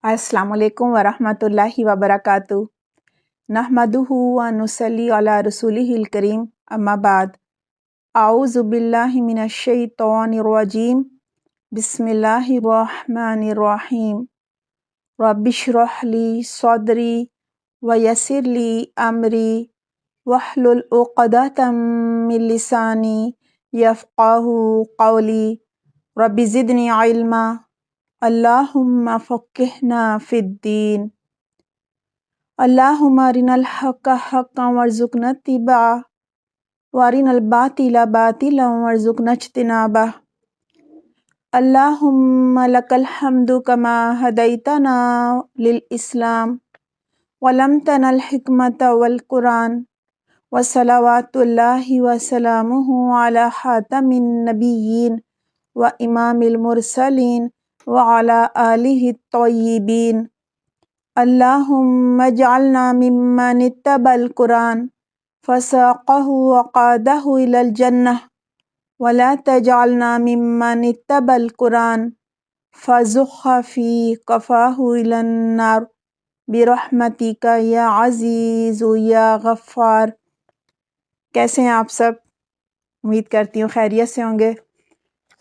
السلام علیکم ورحمۃ اللہ وبرکاتہ۔ نحمدہ و نصلی علی رسولہ الکریم، اما بعد۔ اعوذ باللہ من الشیطان الرجیم، بسم اللہ الرحمن الرحیم۔ رب اشرح لی صدری ویسر لی امری واحلل عقدۃ من لسانی یفقہوا قولی۔ رب زدنی علما، اللہم فقہنا فی الدین۔ اللہم ارنا الحق حقا وارزقنا اتباعہ وارنا الباطل باطلا وارزقنا اجتنابہ۔ اللہم لک الحمد کما ہدیتنا للاسلام وعلمتنا الحکمت والقرآن وصلوات اللہ وسلامہ علی خاتم النبیین وامام المرسلین وعلی آلہ الطیبین۔ اللہم اجعلنا ممن اتبع القرآن فساقہ وقادہ الی الجنہ ولا تجعلنا ممن اتبع القرآن فزخ فی قفاہ الی النار برحمتک یا عزیز یا غفار۔ کیسے ہیں آپ سب؟ امید کرتی ہوں خیریت سے ہوں گے۔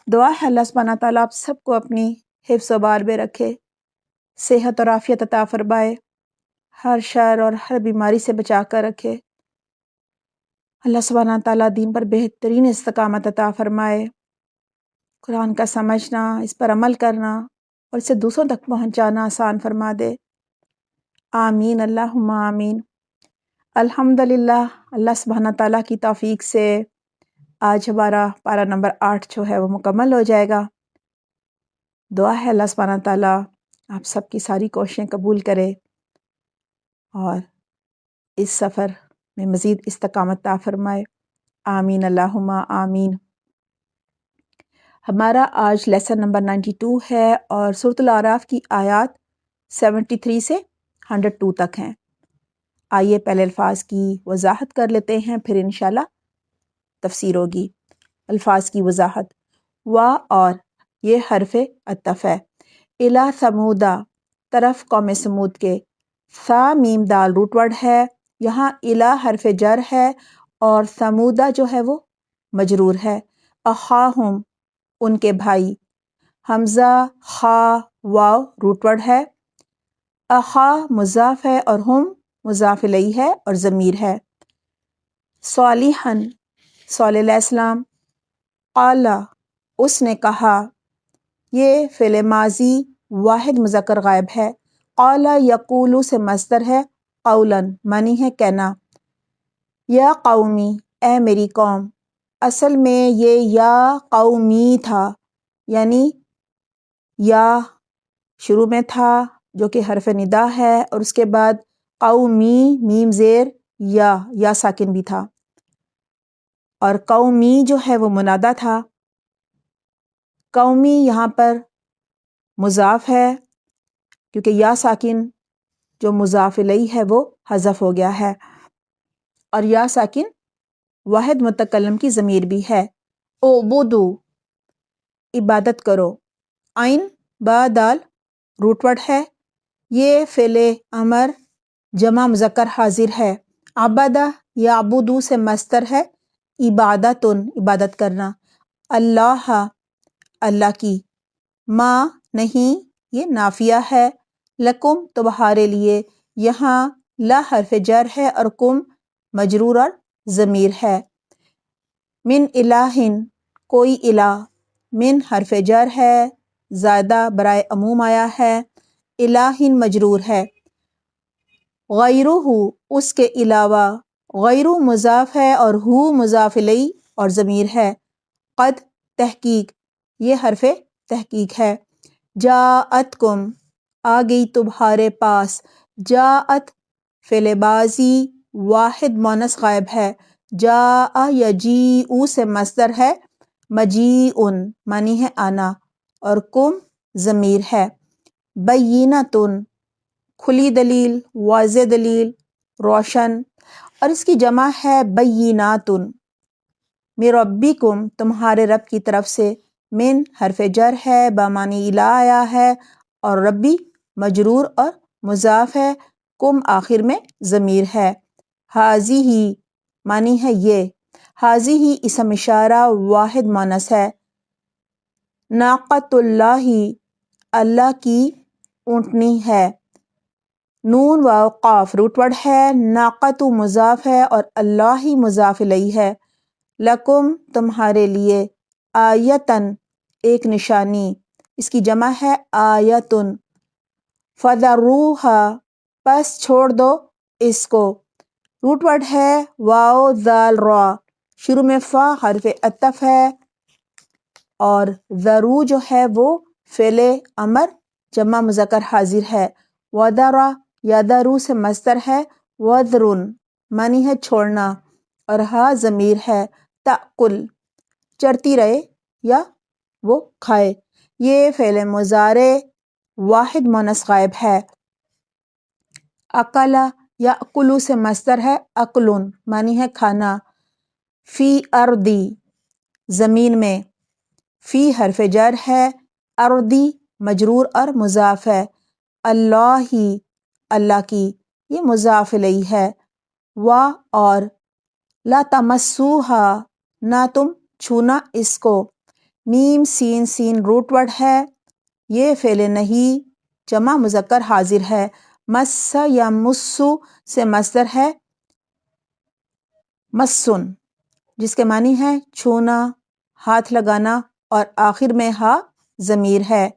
دعا ہے اللہ سبحانہ تعالیٰ آپ سب کو اپنی حفظ و بار میں رکھے، صحت اور عافیت عطا فرمائے، ہر شر اور ہر بیماری سے بچا کر رکھے۔ اللہ سبحانہ تعالیٰ دین پر بہترین استقامت عطا فرمائے، قرآن کا سمجھنا، اس پر عمل کرنا اور اسے دوسروں تک پہنچانا آسان فرما دے۔ آمین اللہم آمین۔ الحمدللہ، اللہ سبحانہ تعالیٰ کی توفیق سے آج ہمارا پارہ نمبر 8 جو ہے وہ مکمل ہو جائے گا۔ دعا ہے اللہ سبحانہ تعالیٰ آپ سب کی ساری کوششیں قبول کرے اور اس سفر میں مزید استقامت عطا فرمائے۔ آمین اللہم آمین۔ ہمارا آج لیسن نمبر 92 ہے اور سورۃ الاعراف کی آیات 73 سے 102 تک ہیں۔ آئیے پہلے الفاظ کی وضاحت کر لیتے ہیں، پھر انشاءاللہ تفسیر ہوگی۔ الفاظ کی وضاحت۔ وا اور یہ حرف عطف ہے۔ الی ثمودا، طرف قوم سمود کے۔ ثا میم دال روٹ ورڈ ہے، یہاں الی حرف جر ہے اور ثمودا جو ہے وہ مجرور ہے۔ اخاہم، ان کے بھائی۔ حمزہ خا واو روٹ ورڈ ہے۔ اخا مضاف ہے اور ہم مضاف الیہ ہے اور ضمیر ہے۔ صالحاً، صالح علیہ السلام۔ قال، اس نے کہا، یہ فعل ماضی واحد مذکر غائب ہے۔ قال یقول سے مصدر ہے، قولاً معنی ہے کہنا۔ یا قومی، اے میری قوم۔ اصل میں یہ یا قومی تھا، یعنی یا شروع میں تھا جو کہ حرف ندا ہے اور اس کے بعد قومی میم زیر یا ساکن بھی تھا، اور قومی جو ہے وہ منادا تھا۔ قومی یہاں پر مضاف ہے کیونکہ یا ساکن جو مضاف الیہ ہے وہ حذف ہو گیا ہے، اور یا ساکن واحد متکلم کی ضمیر بھی ہے۔ اعبدوا، عبادت کرو۔ عین با دال روٹ ورڈ ہے، یہ فعل امر جمع مذکر حاضر ہے۔ عبدہ یعبدو سے مصدر ہے، عبادتن عبادت کرنا۔ اللہ، اللہ کی۔ ما نہیں، یہ نافیہ ہے۔ لکم تمہارے لیے، یہاں لا حرف جر ہے اور کم مجرور اور ضمیر ہے۔ من الہن، کوئی الہ۔ من حرف جر ہے، زائدہ برائے عموم آیا ہے۔ الہن مجرور ہے۔ غیرہ، اس کے علاوہ۔ غیرہ مضاف ہے اور ہو مضاف الیہ اور ضمیر ہے۔ قد، تحقیق، یہ حرف تحقیق ہے۔ جاءتکم، آ گئی تمہارے پاس۔ جاءت فعل ماضی واحد مونث غائب ہے۔ جاء یجیء سے مصدر ہے، مجیء معنی ہے آنا، اور کم ضمیر ہے۔ بینۃ، کھلی دلیل، واضح دلیل، روشن، اور اس کی جمع ہے بینات۔ من ربکم، تمہارے رب کی طرف سے۔ من حرف جر ہے، بمعنی الہ آیا ہے، اور ربی مجرور اور مضاف ہے، کم آخر میں ضمیر ہے۔ حاضی ہی معنی ہے یہ، حاضی ہی اسم اشارہ واحد مونث ہے۔ ناقۃ اللہ اللہ کی اونٹنی ہے۔ نون واو قاف روٹ ورڈ ہے، ناقۃ مضاف ہے اور اللہ ہی مضاف الیہ ہے۔ لکم تمہارے لیے، آیتن ایک نشانی، اس کی جمع ہے آیتن۔ فذروہا پس چھوڑ دو اس کو، روٹ ورڈ ہے واو ذال را، شروع میں فا حرف عطف ہے اور ذرو جو ہے وہ فعل امر جمع مذکر حاضر ہے۔ وذرا یذرو سے مصدر ہے، وذرن معنی ہے چھوڑنا اور ہا ضمیر ہے۔ تأکل چرتی رہے یا وہ کھائے، یہ فعل مضارع واحد مونث غائب ہے۔ اکلا یاکلو سے مصدر ہے، اکلن معنی ہے کھانا۔ فی ارضی زمین میں، فی حرف جر ہے، ارضی مجرور اور مضاف ہے۔ اللہ ہی اللہ کی، یہ مضاف الیہ ہے۔ وا اور لا تمسوہا نہ تم چھونا اس کو، میم سین سین روٹ ورڈ ہے، یہ فعل نہیں جمع مذکر حاضر ہے۔ مس یا مسو سے مصدر ہے مسن، جس کے معنی ہے چھونا، ہاتھ لگانا اور آخر میں ہا ضمیر ہے۔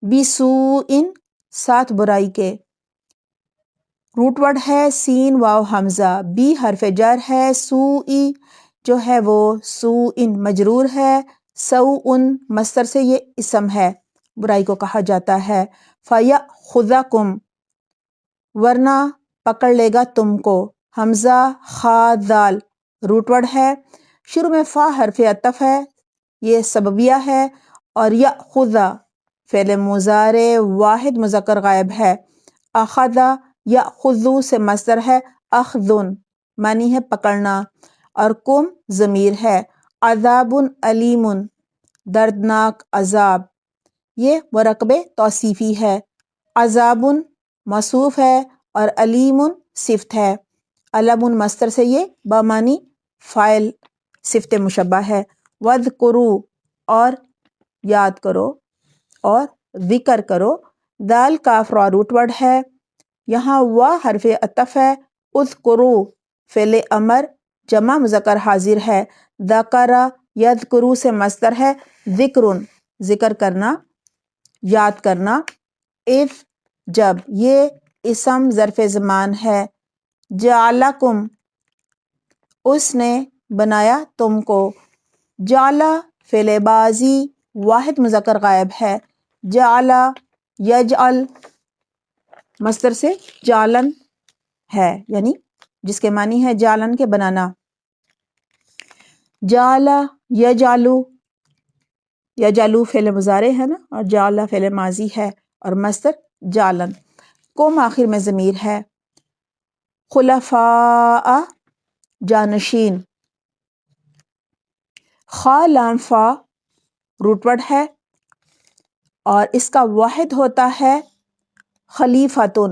بسوء ساتھ برائی کے، روٹ ورڈ ہے سین واو حمزہ، بی حرف جر ہے، سوئی جو ہے وہ سوء مجرور ہے، سوء مصدر سے یہ اسم ہے، برائی کو کہا جاتا ہے۔ فَيَأْخُذَكُمْ ورنہ پکڑ لے گا تم کو، حمزہ خا دال روٹ ورڈ ہے، شروع میں فا حرف عطف ہے، یہ سببیہ ہے، اور یأخذ فعل مضارع واحد مذکر غائب ہے۔ اخذ یأخذ سے مصدر ہے، اخذن معنی ہے پکڑنا اور کم ضمیر ہے۔ عذاب علیم دردناک عذاب، یہ مرکب توصیفی ہے۔ عذاب موصوف ہے اور علیم صفت ہے۔ علم مصدر سے یہ بمعنی فاعل صفت مشبہ ہے۔ وَاذْكُرُوا اور یاد کرو اور ذکر کرو، دال کاف را روٹ ورڈ ہے، یہاں وا حرف عطف ہے، اذکروا فعل امر جمع مذکر حاضر ہے۔ ذکر یذکر سے مصدر ہے، ذکرن ذکر کرنا، یاد کرنا۔ اذ جب، یہ اسم ظرف زمان ہے۔ جعلکم اس نے بنایا تم کو، جعل فعل ماضی واحد مذکر غائب ہے۔ جعل یجعل مصدر سے جعلن ہے، یعنی جس کے معنی ہے جعلن کے بنانا۔ جعل یجعلو، یجعلو فعل مضارع ہے نا، اور جعل فعل ماضی ہے اور مصدر جعلن، کم آخر میں ضمیر ہے۔ خلفاء جانشین، خا لام فا روٹ ورڈ ہے اور اس کا واحد ہوتا ہے خلیفتن،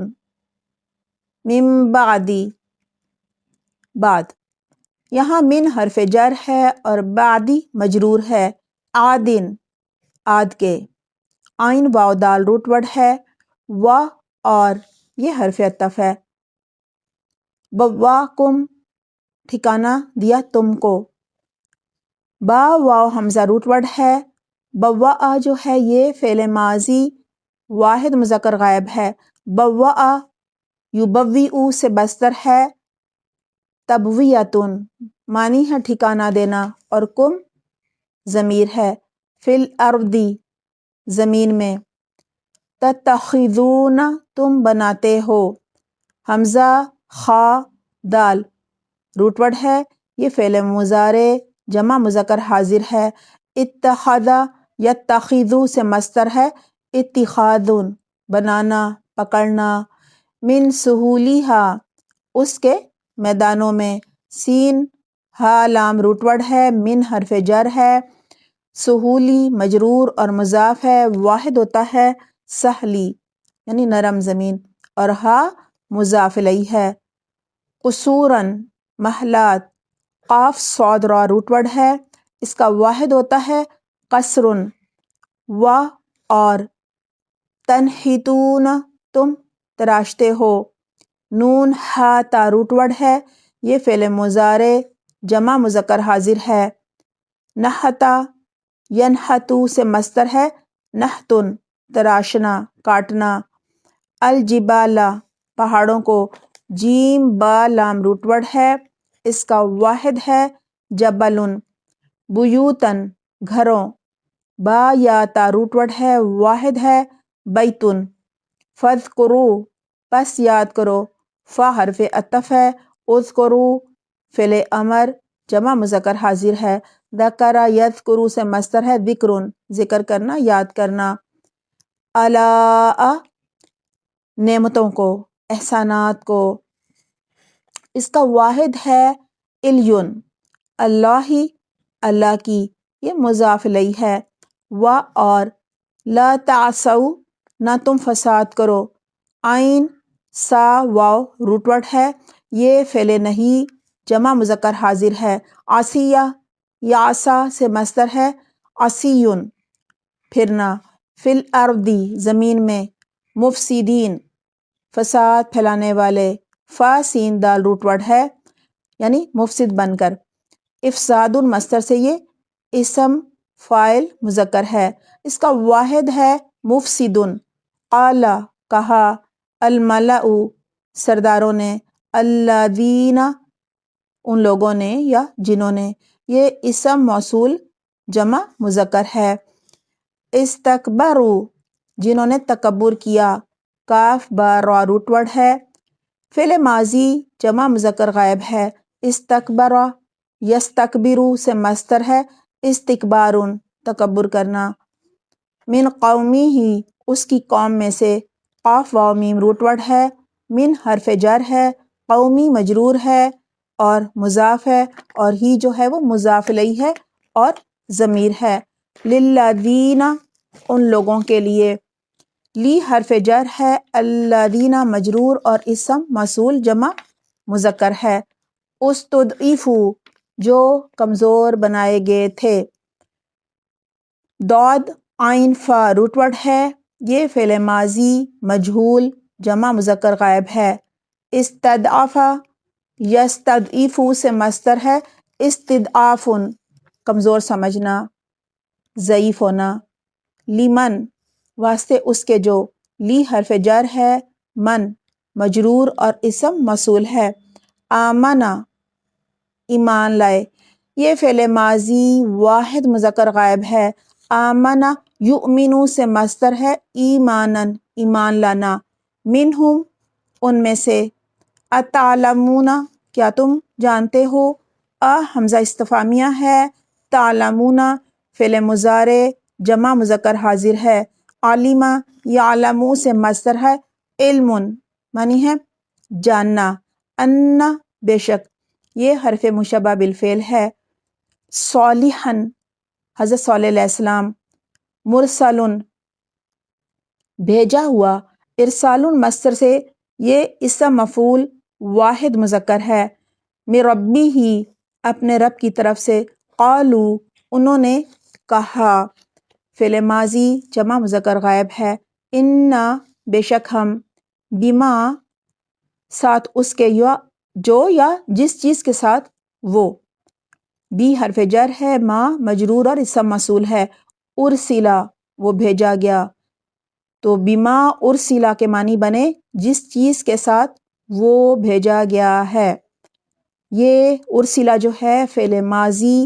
من بعدی بعد، یہاں من حرف جر ہے اور بعدی مجرور ہے، عادن عاد کے، عین واو دال روٹ ورڈ ہے، و اور یہ حرف عطف ہے۔ بواکم ٹھکانہ دیا تم کو، با واو حمزہ روٹ ورڈ ہے، بوا جو ہے یہ فعل ماضی واحد مذکر غائب ہے۔ بوا یبوئ سے مصدر ہے، تبویۃن معنی ہے ٹھکانہ دینا اور کم ضمیر ہے۔ فی الارض زمین میں، تتخذون تم بناتے ہو، حمزہ خا دال روٹ ورڈ ہے، یہ فعل مضارع جمع مذکر حاضر ہے۔ اتخذ یتخذ سے مصدر ہے، اتخاذن بنانا پکڑنا۔ من سہولیہا اس کے میدانوں میں، سین ہا لام روٹ ورڈ ہے، من حرف جر ہے، سہولی مجرور اور مضاف ہے، واحد ہوتا ہے سہلی۔ یعنی نرم زمین، اور ہا مضاف الیہ ہے۔ قصوراً محلات، قاف صاد را روٹ ورڈ ہے، اس کا واحد ہوتا ہے قصرن، و اور تنحتون تم تراشتے ہو، نون ہا تا روٹ ورڈ ہے، یہ فعل مضارع جمع مذکر حاضر ہے۔ نحتا ینحتو سے مصدر ہے نحتن تراشنا کاٹنا۔ الجبال پہاڑوں کو، جیم با لام روٹ ورڈ ہے، اس کا واحد ہے جبلن۔ بیوتن گھروں، با یا تا روٹ ورڈ ہے، واحد ہے بیتن۔ فذکرو پس یاد کرو، فا حرف عطف ہے، اذکرو فعل امر جمع مذکر حاضر ہے، ذکر یذکرو سے مصدر ہے ذکرن ذکر کرنا یاد کرنا۔ الا نعمتوں کو، احسانات کو، اس کا واحد ہے الیون، اللہ اللہ کی، یہ مضاف الیہ ہے۔ و اور لا تعثوا نہ تم فساد کرو، عین سا واو روٹ ورڈ ہے، یہ فعل نہیں جمع مذکر حاضر ہے۔ عصیہ یعصا سے مصدر ہے عصیٌ پھرنا۔ فی الارض زمین میں، مفسدین فساد پھیلانے والے، فا سین دال روٹ ورڈ ہے یعنی مفسد بن کر۔ افساد مصدر سے یہ اسم فاعل مذکر ہے، اس کا واحد ہے مفسد۔ قال کہا، الملأ سرداروں نے، الذین ان لوگوں نے یا جنہوں نے، یہ اسم موصول جمع مذکر ہے۔ استکبروا جنہوں نے تکبر کیا، کاف با را روٹ ورڈ ہے، فعل ماضی جمع مذکر غائب ہے۔ استکبر یستکبرو سے مصدر ہے استکبار تکبر کرنا۔ من قومی ہی اس کی قوم میں سے، قاف واو میم روٹ ورڈ ہے، من حرف جر ہے، قومی مجرور ہے اور مضاف ہے، اور ہی جو ہے وہ مضاف الیہ ہے اور ضمیر ہے۔ للذین ان لوگوں کے لیے، لی حرف جر ہے، الذین مجرور اور اسم موصول جمع مذکر ہے۔ استضعفوا جو کمزور بنائے گئے تھے، ضاد عین فا روٹ ورڈ ہے، یہ فعل ماضی مجہول جمع مذکر غائب ہے۔ استضعف یستضعف سے مصدر ہے استضعاف کمزور سمجھنا ضعیف ہونا۔ لمن واسطے اس کے جو، لی حرف جر ہے، من مجرور اور اسم موصول ہے۔ آمنا ایمان لائے، یہ فعل ماضی واحد مذکر غائب ہے۔ آمنا یؤمنو سے مصدر ہے ایمانا ایمان لانا۔ منہم ان میں سے، اتعلمون کیا تم جانتے ہو، حمزہ استفہامیہ ہے، تعلمون فعل مضارع جمع مذکر حاضر ہے۔ علم یعلم سے مصدر ہے علم معنی ہے جاننا۔ ان بے شک، یہ حرف مشبہ بالفعل ہے۔ صالحا حضرت صالح علیہ السلام، مرسل بھیجا ہوا، ارسال مصدر سے یہ اسم مفعول واحد مذکر ہے۔ من ربہ اپنے رب کی طرف سے، قالو انہوں نے کہا، فعل ماضی جمع مذکر غائب ہے۔ انا بے شک ہم، بما ساتھ اس کے، جو یا جس چیز کے ساتھ وہ، بی حرف جر ہے، ما مجرور اور اسم موصول ہے۔ ارسلا وہ بھیجا گیا، تو بما ارسلا کے معنی بنے جس چیز کے ساتھ وہ بھیجا گیا ہے۔ یہ ارسلا جو ہے فعل ماضی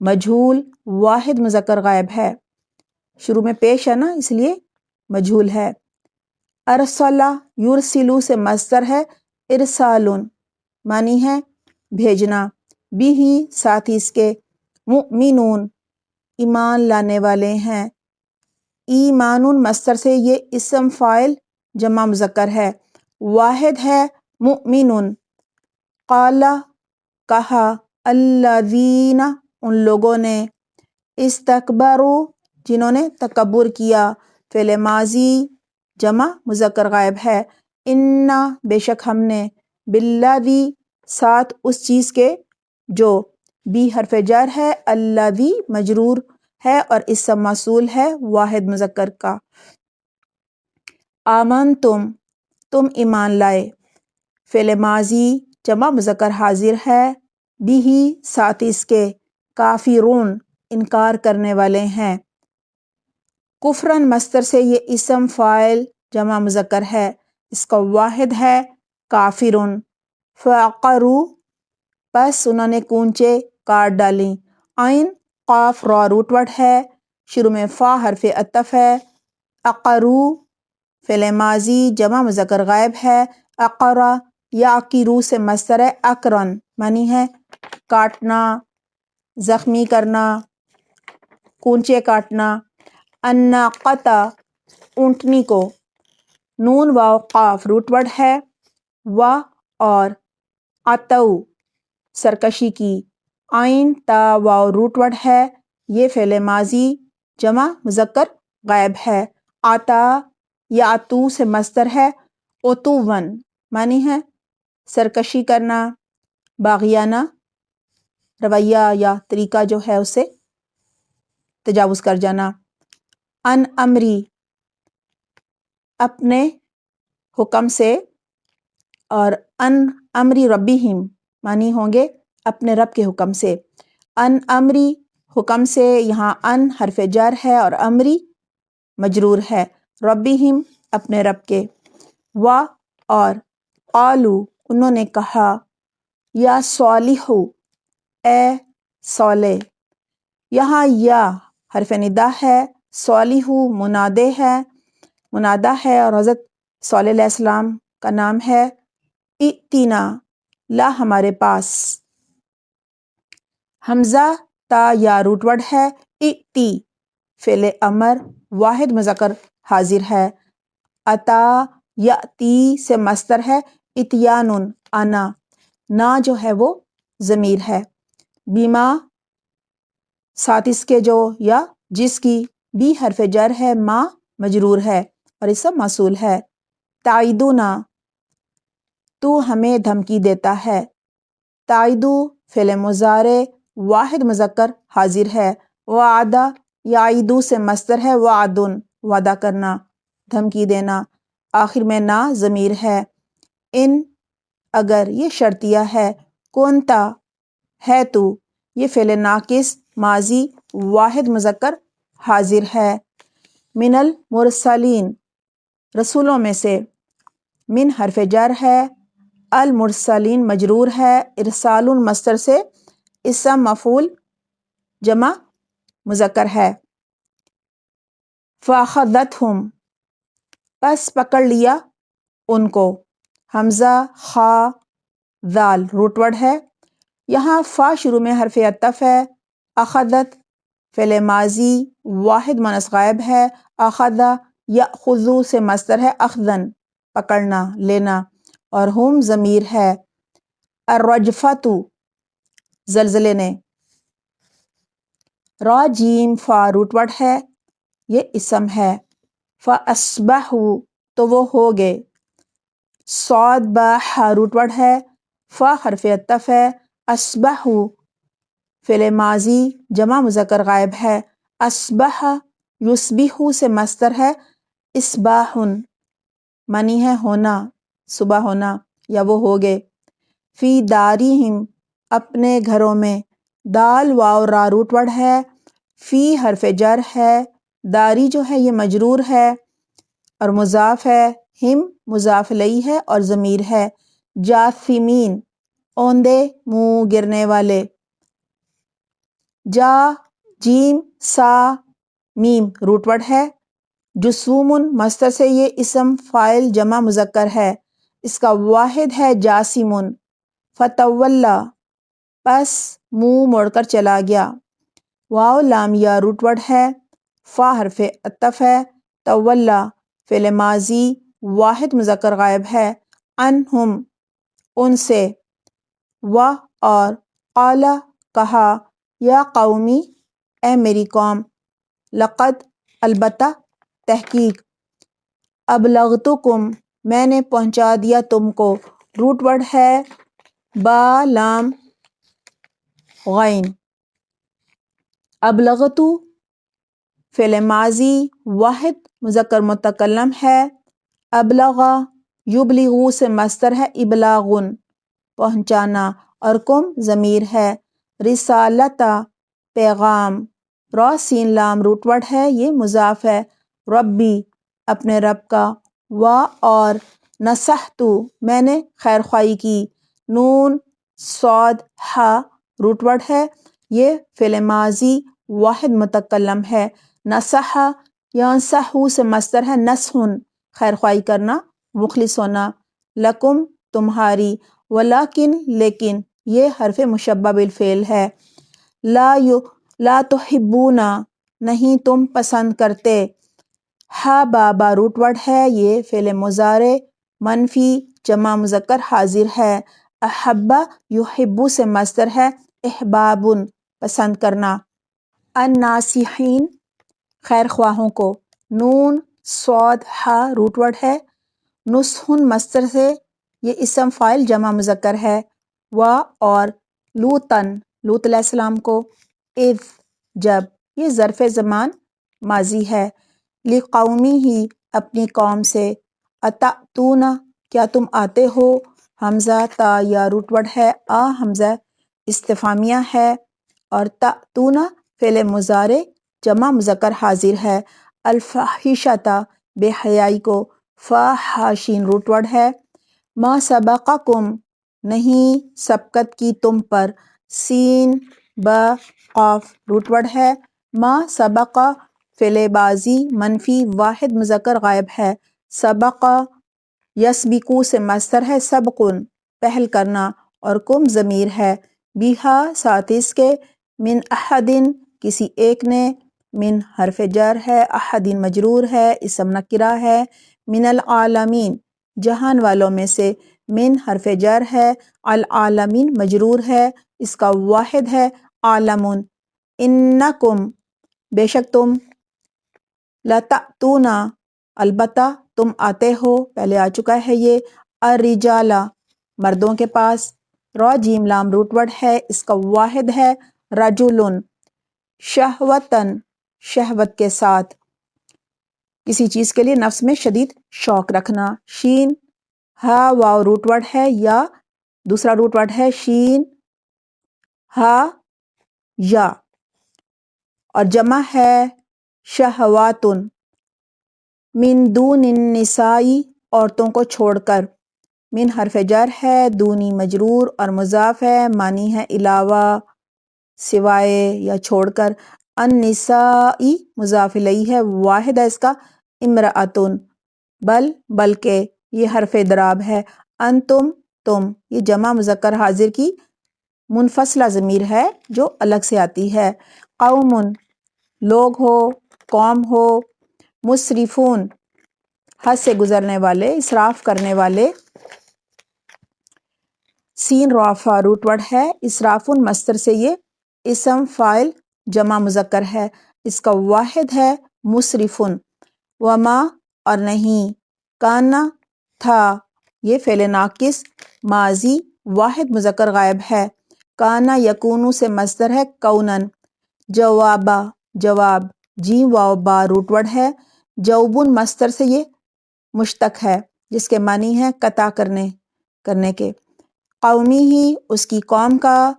مجہول واحد مذکر غائب ہے، شروع میں پیش ہے نا اس لیے مجہول ہے۔ ارسلا یرسلو سے مصدر ہے ارسال معنی ہے بھیجنا۔ بھی ساتھ اس کے، مؤمنون ایمان لانے والے ہیں۔ ایمان مصدر سے یہ اسم فاعل جمع مذکر ہے، واحد ہے مؤمن۔ قال کہا، الذین ان لوگوں نے، استکبروا جنہوں نے تکبر کیا، فعل ماضی جمع مذکر غائب ہے، انا بے شک ہم نے، بالذی ساتھ اس چیز کے جو بی حرف جر ہے، الذی مجرور ہے اور اسم موصول ہے واحد مذکر کا، آمن تم ایمان لائے، فعل ماضی جمع مذکر حاضر ہے، بھی ساتھ اس کے، کافرون انکار کرنے والے ہیں، کفرن مصدر سے یہ اسم فاعل جمع مذکر ہے، اس کا واحد ہے کافرون، فعقروا پس انہوں نے کونچے کاٹ ڈالیں، عین قاف را روٹ ورڈ ہے، شروع میں فا حرف عطف ہے، عقرو فعل ماضی جمع مذکر غائب ہے، عقرا یعقرو سے مصدر ہے، اکرن معنی ہے کاٹنا، زخمی کرنا، کونچے کاٹنا، الناقۃ اونٹنی کو، نون واو قاف روٹ ورڈ ہے، و اور عتو سرکشی کی، عین تا واو روٹ ورڈ ہے، یہ فعل ماضی جمع مذکر غائب ہے، عطا یا عطو سے مصدر ہے، عطون معنی ہے سرکشی کرنا، باغیانہ رویہ یا طریقہ جو ہے اسے تجاوز کر جانا، ان امری اپنے حکم سے، اور ان امری ربہم معنی ہوں گے اپنے رب کے حکم سے، ان امری حکم سے، یہاں ان حرف جر ہے اور امری مجرور ہے، ربہم اپنے رب کے، و اور قالو انہوں نے کہا، یا صالح اے صالح، یہاں یا حرف ندا ہے، صالح منادے ہے، منادہ ہے اور حضرت صالح علیہ السلام کا نام ہے، ائتنا لا ہمارے پاس، حمزہ تا یا روٹ ورڈ ہے، ائتی فعل امر واحد مذکر حاضر ہے، اتا یاتی سے مصدر ہے، اتیان آنا، نا جو ہے وہ ضمیر ہے، بیما ساتھ اس کے جو یا جس کی، بی حرف جر ہے، ما مجرور ہے اور اسم موصول ہے، تعیدنا تو ہمیں دھمکی دیتا ہے، تعیدو فعل مضارع واحد مذکر حاضر ہے، وعدہ یعیدو سے مصدر ہے، وعدن وعدہ کرنا، دھمکی دینا، آخر میں نا ضمیر ہے، ان اگر یہ شرطیہ ہے، کونتا ہے تو، یہ فعل ناقص ماضی واحد مذکر حاضر ہے، من المرسلین رسولوں میں سے، من حرف جر ہے، المرسلین مجرور ہے، ارسال مصدر سے اسم مفعول جمع مذکر ہے، فاخذتہم پس پکڑ لیا ان کو، حمزہ خا ذال روٹ ورڈ ہے، یہاں فا شروع میں حرف عطف ہے، اخذت فعل ماضی واحد مونث غائب ہے، اخذ یأخذ سے مصدر ہے، اخذن پکڑنا لینا، اور ہم ضمیر ہے، الرجفۃ زلزلے نے، را جیم فا روٹ ورڈ ہے، یہ اسم ہے، فاصبحوا تو وہ ہو گئے، صاد با ح روٹ ورڈ ہے، فا حرف عطف ہے، اصبحوا فعل ماضی جمع مذکر غائب ہے، اصبح یصبح سے مصدر ہے، اصباح معنی ہے ہونا، صبح ہونا یا وہ ہو گئے، فی دارہم اپنے گھروں میں، دال واو را روٹ ورڈ ہے، فی حرف جر ہے، داری جو ہے یہ مجرور ہے اور مضاف ہے، ہم مضاف الیہ ہے اور ضمیر ہے، جاثمین اوندے منہ گرنے والے، جا جیم سا میم روٹ ورڈ ہے، جسومن مصدر سے یہ اسم فاعل جمع مذکر ہے، اس کا واحد ہے جاسمن، فتولا پس منہ موڑ کر چلا گیا، واو لام یا روٹ ورڈ ہے، فا حرف عطف ہے، تولا فعل ماضی واحد مذکر غائب ہے، عنہم ان سے، و اور قالا کہا، یا قومی اے میری قوم، لقد البتہ تحقیق، ابلغتکم میں نے پہنچا دیا تم کو، روٹ ورڈ ہے با لام غین۔ ابلغتو فعل ماضی واحد مذکر متکلم ہے، ابلغا یبلغو سے مصدر ہے ابلاغن پہنچانا، اور کم ضمیر ہے، رسالتا پیغام، را سین لام روٹ ورڈ ہے، یہ مضاف ہے، ربی اپنے رب کا، وا اور نصحتو میں نے خیر خواہی کی، نون صاد ہا روٹ ورڈ ہے، یہ فعل ماضی واحد متکلم ہے، نصحہ ینصحو سے مصدر ہے نصحن خیر خواہی کرنا، مخلص ہونا، لکم تمہاری، ولیکن لیکن یہ حرف مشبہ بالفعل ہے، لا تحبون نہیں تم پسند کرتے، ہا بابا روٹ ورڈ ہے، یہ فعل مضارع منفی جمع مذکر حاضر ہے، احبا یحبو سے مصدر ہے احبابن پسند کرنا، الناصحین خیر خواہوں کو، نون صاد ہا روٹ ورڈ ہے، نصحن مصدر سے یہ اسم فاعل جمع مذکر ہے، وا اور لوطن لوط علیہ السلام کو، اذ جب یہ ظرف زمان ماضی ہے، لقومی ہی اپنی قوم سے، اتأتون کیا تم آتے ہو، حمزہ تا یا روٹ ورڈ ہے، حمزہ استفہامیہ ہے، اور تأتون فعل مضارع جمع مذکر حاضر ہے، الفاحشۃ بے حیائی کو، فاحاشین روٹ ورڈ ہے، ما سبقکم نہیں سبقت کی تم پر، سین با قاف روٹ ورڈ ہے، ما سبق فعل ماضی منفی واحد مذکر غائب ہے، سبق یسبقو سے مصدر ہے سبقن پہل کرنا، اور کم ضمیر ہے، بیہا ساتھ اس کے، من احدن کسی ایک نے، من حرف جر ہے، احدن مجرور ہے، اسم نکرہ ہے، من العالمین جہان والوں میں سے، من حرف جر ہے، العالمین مجرور ہے، اس کا واحد ہے عالمون، انکم بے شک تم، لتأتون البتہ تم آتے ہو، پہلے آ چکا ہے یہ، الرجال مردوں کے پاس، را جیم لام روٹ ورڈ ہے، اس کا واحد ہے رجلن، شہوتن شہوت کے ساتھ، کسی چیز کے لیے نفس میں شدید شوق رکھنا، شین ہا واو روٹ ورڈ ہے، یا دوسرا روٹ ورڈ ہے شین ہا یا، اور جمع ہے شہواتن، من دون النساء عورتوں کو چھوڑ کر، من حرف جر ہے، دونی مجرور اور مضاف ہے، معنی ہے علاوہ، سوائے یا چھوڑ کر، النساء مضاف الیہ ہے، واحد ہے اس کا، امرأتن بلکہ یہ حرف اضراب ہے، انتم تم یہ جمع مذکر حاضر کی منفصلہ ضمیر ہے جو الگ سے آتی ہے، قوم لوگ ہو، قوم ہو، مسرفون حد سے گزرنے والے، اسراف کرنے والے، سین رافع روٹ ورڈ ہے، اسرافن مصدر سے یہ اسم فاعل جمع مذکر ہے، اس کا واحد ہے مسرفن، وما اور نہیں، کانا تھا یہ فعل ناقص ماضی واحد مذکر غائب ہے، کانا یکونو سے مصدر ہے کونن، جوابا جواب جیم واو با روٹ ورڈ ہے، جوبن مصدر سے یہ مشتق ہے جس کے معنی ہے قطع کرنے کے، قومی ہی اس کی قوم کا،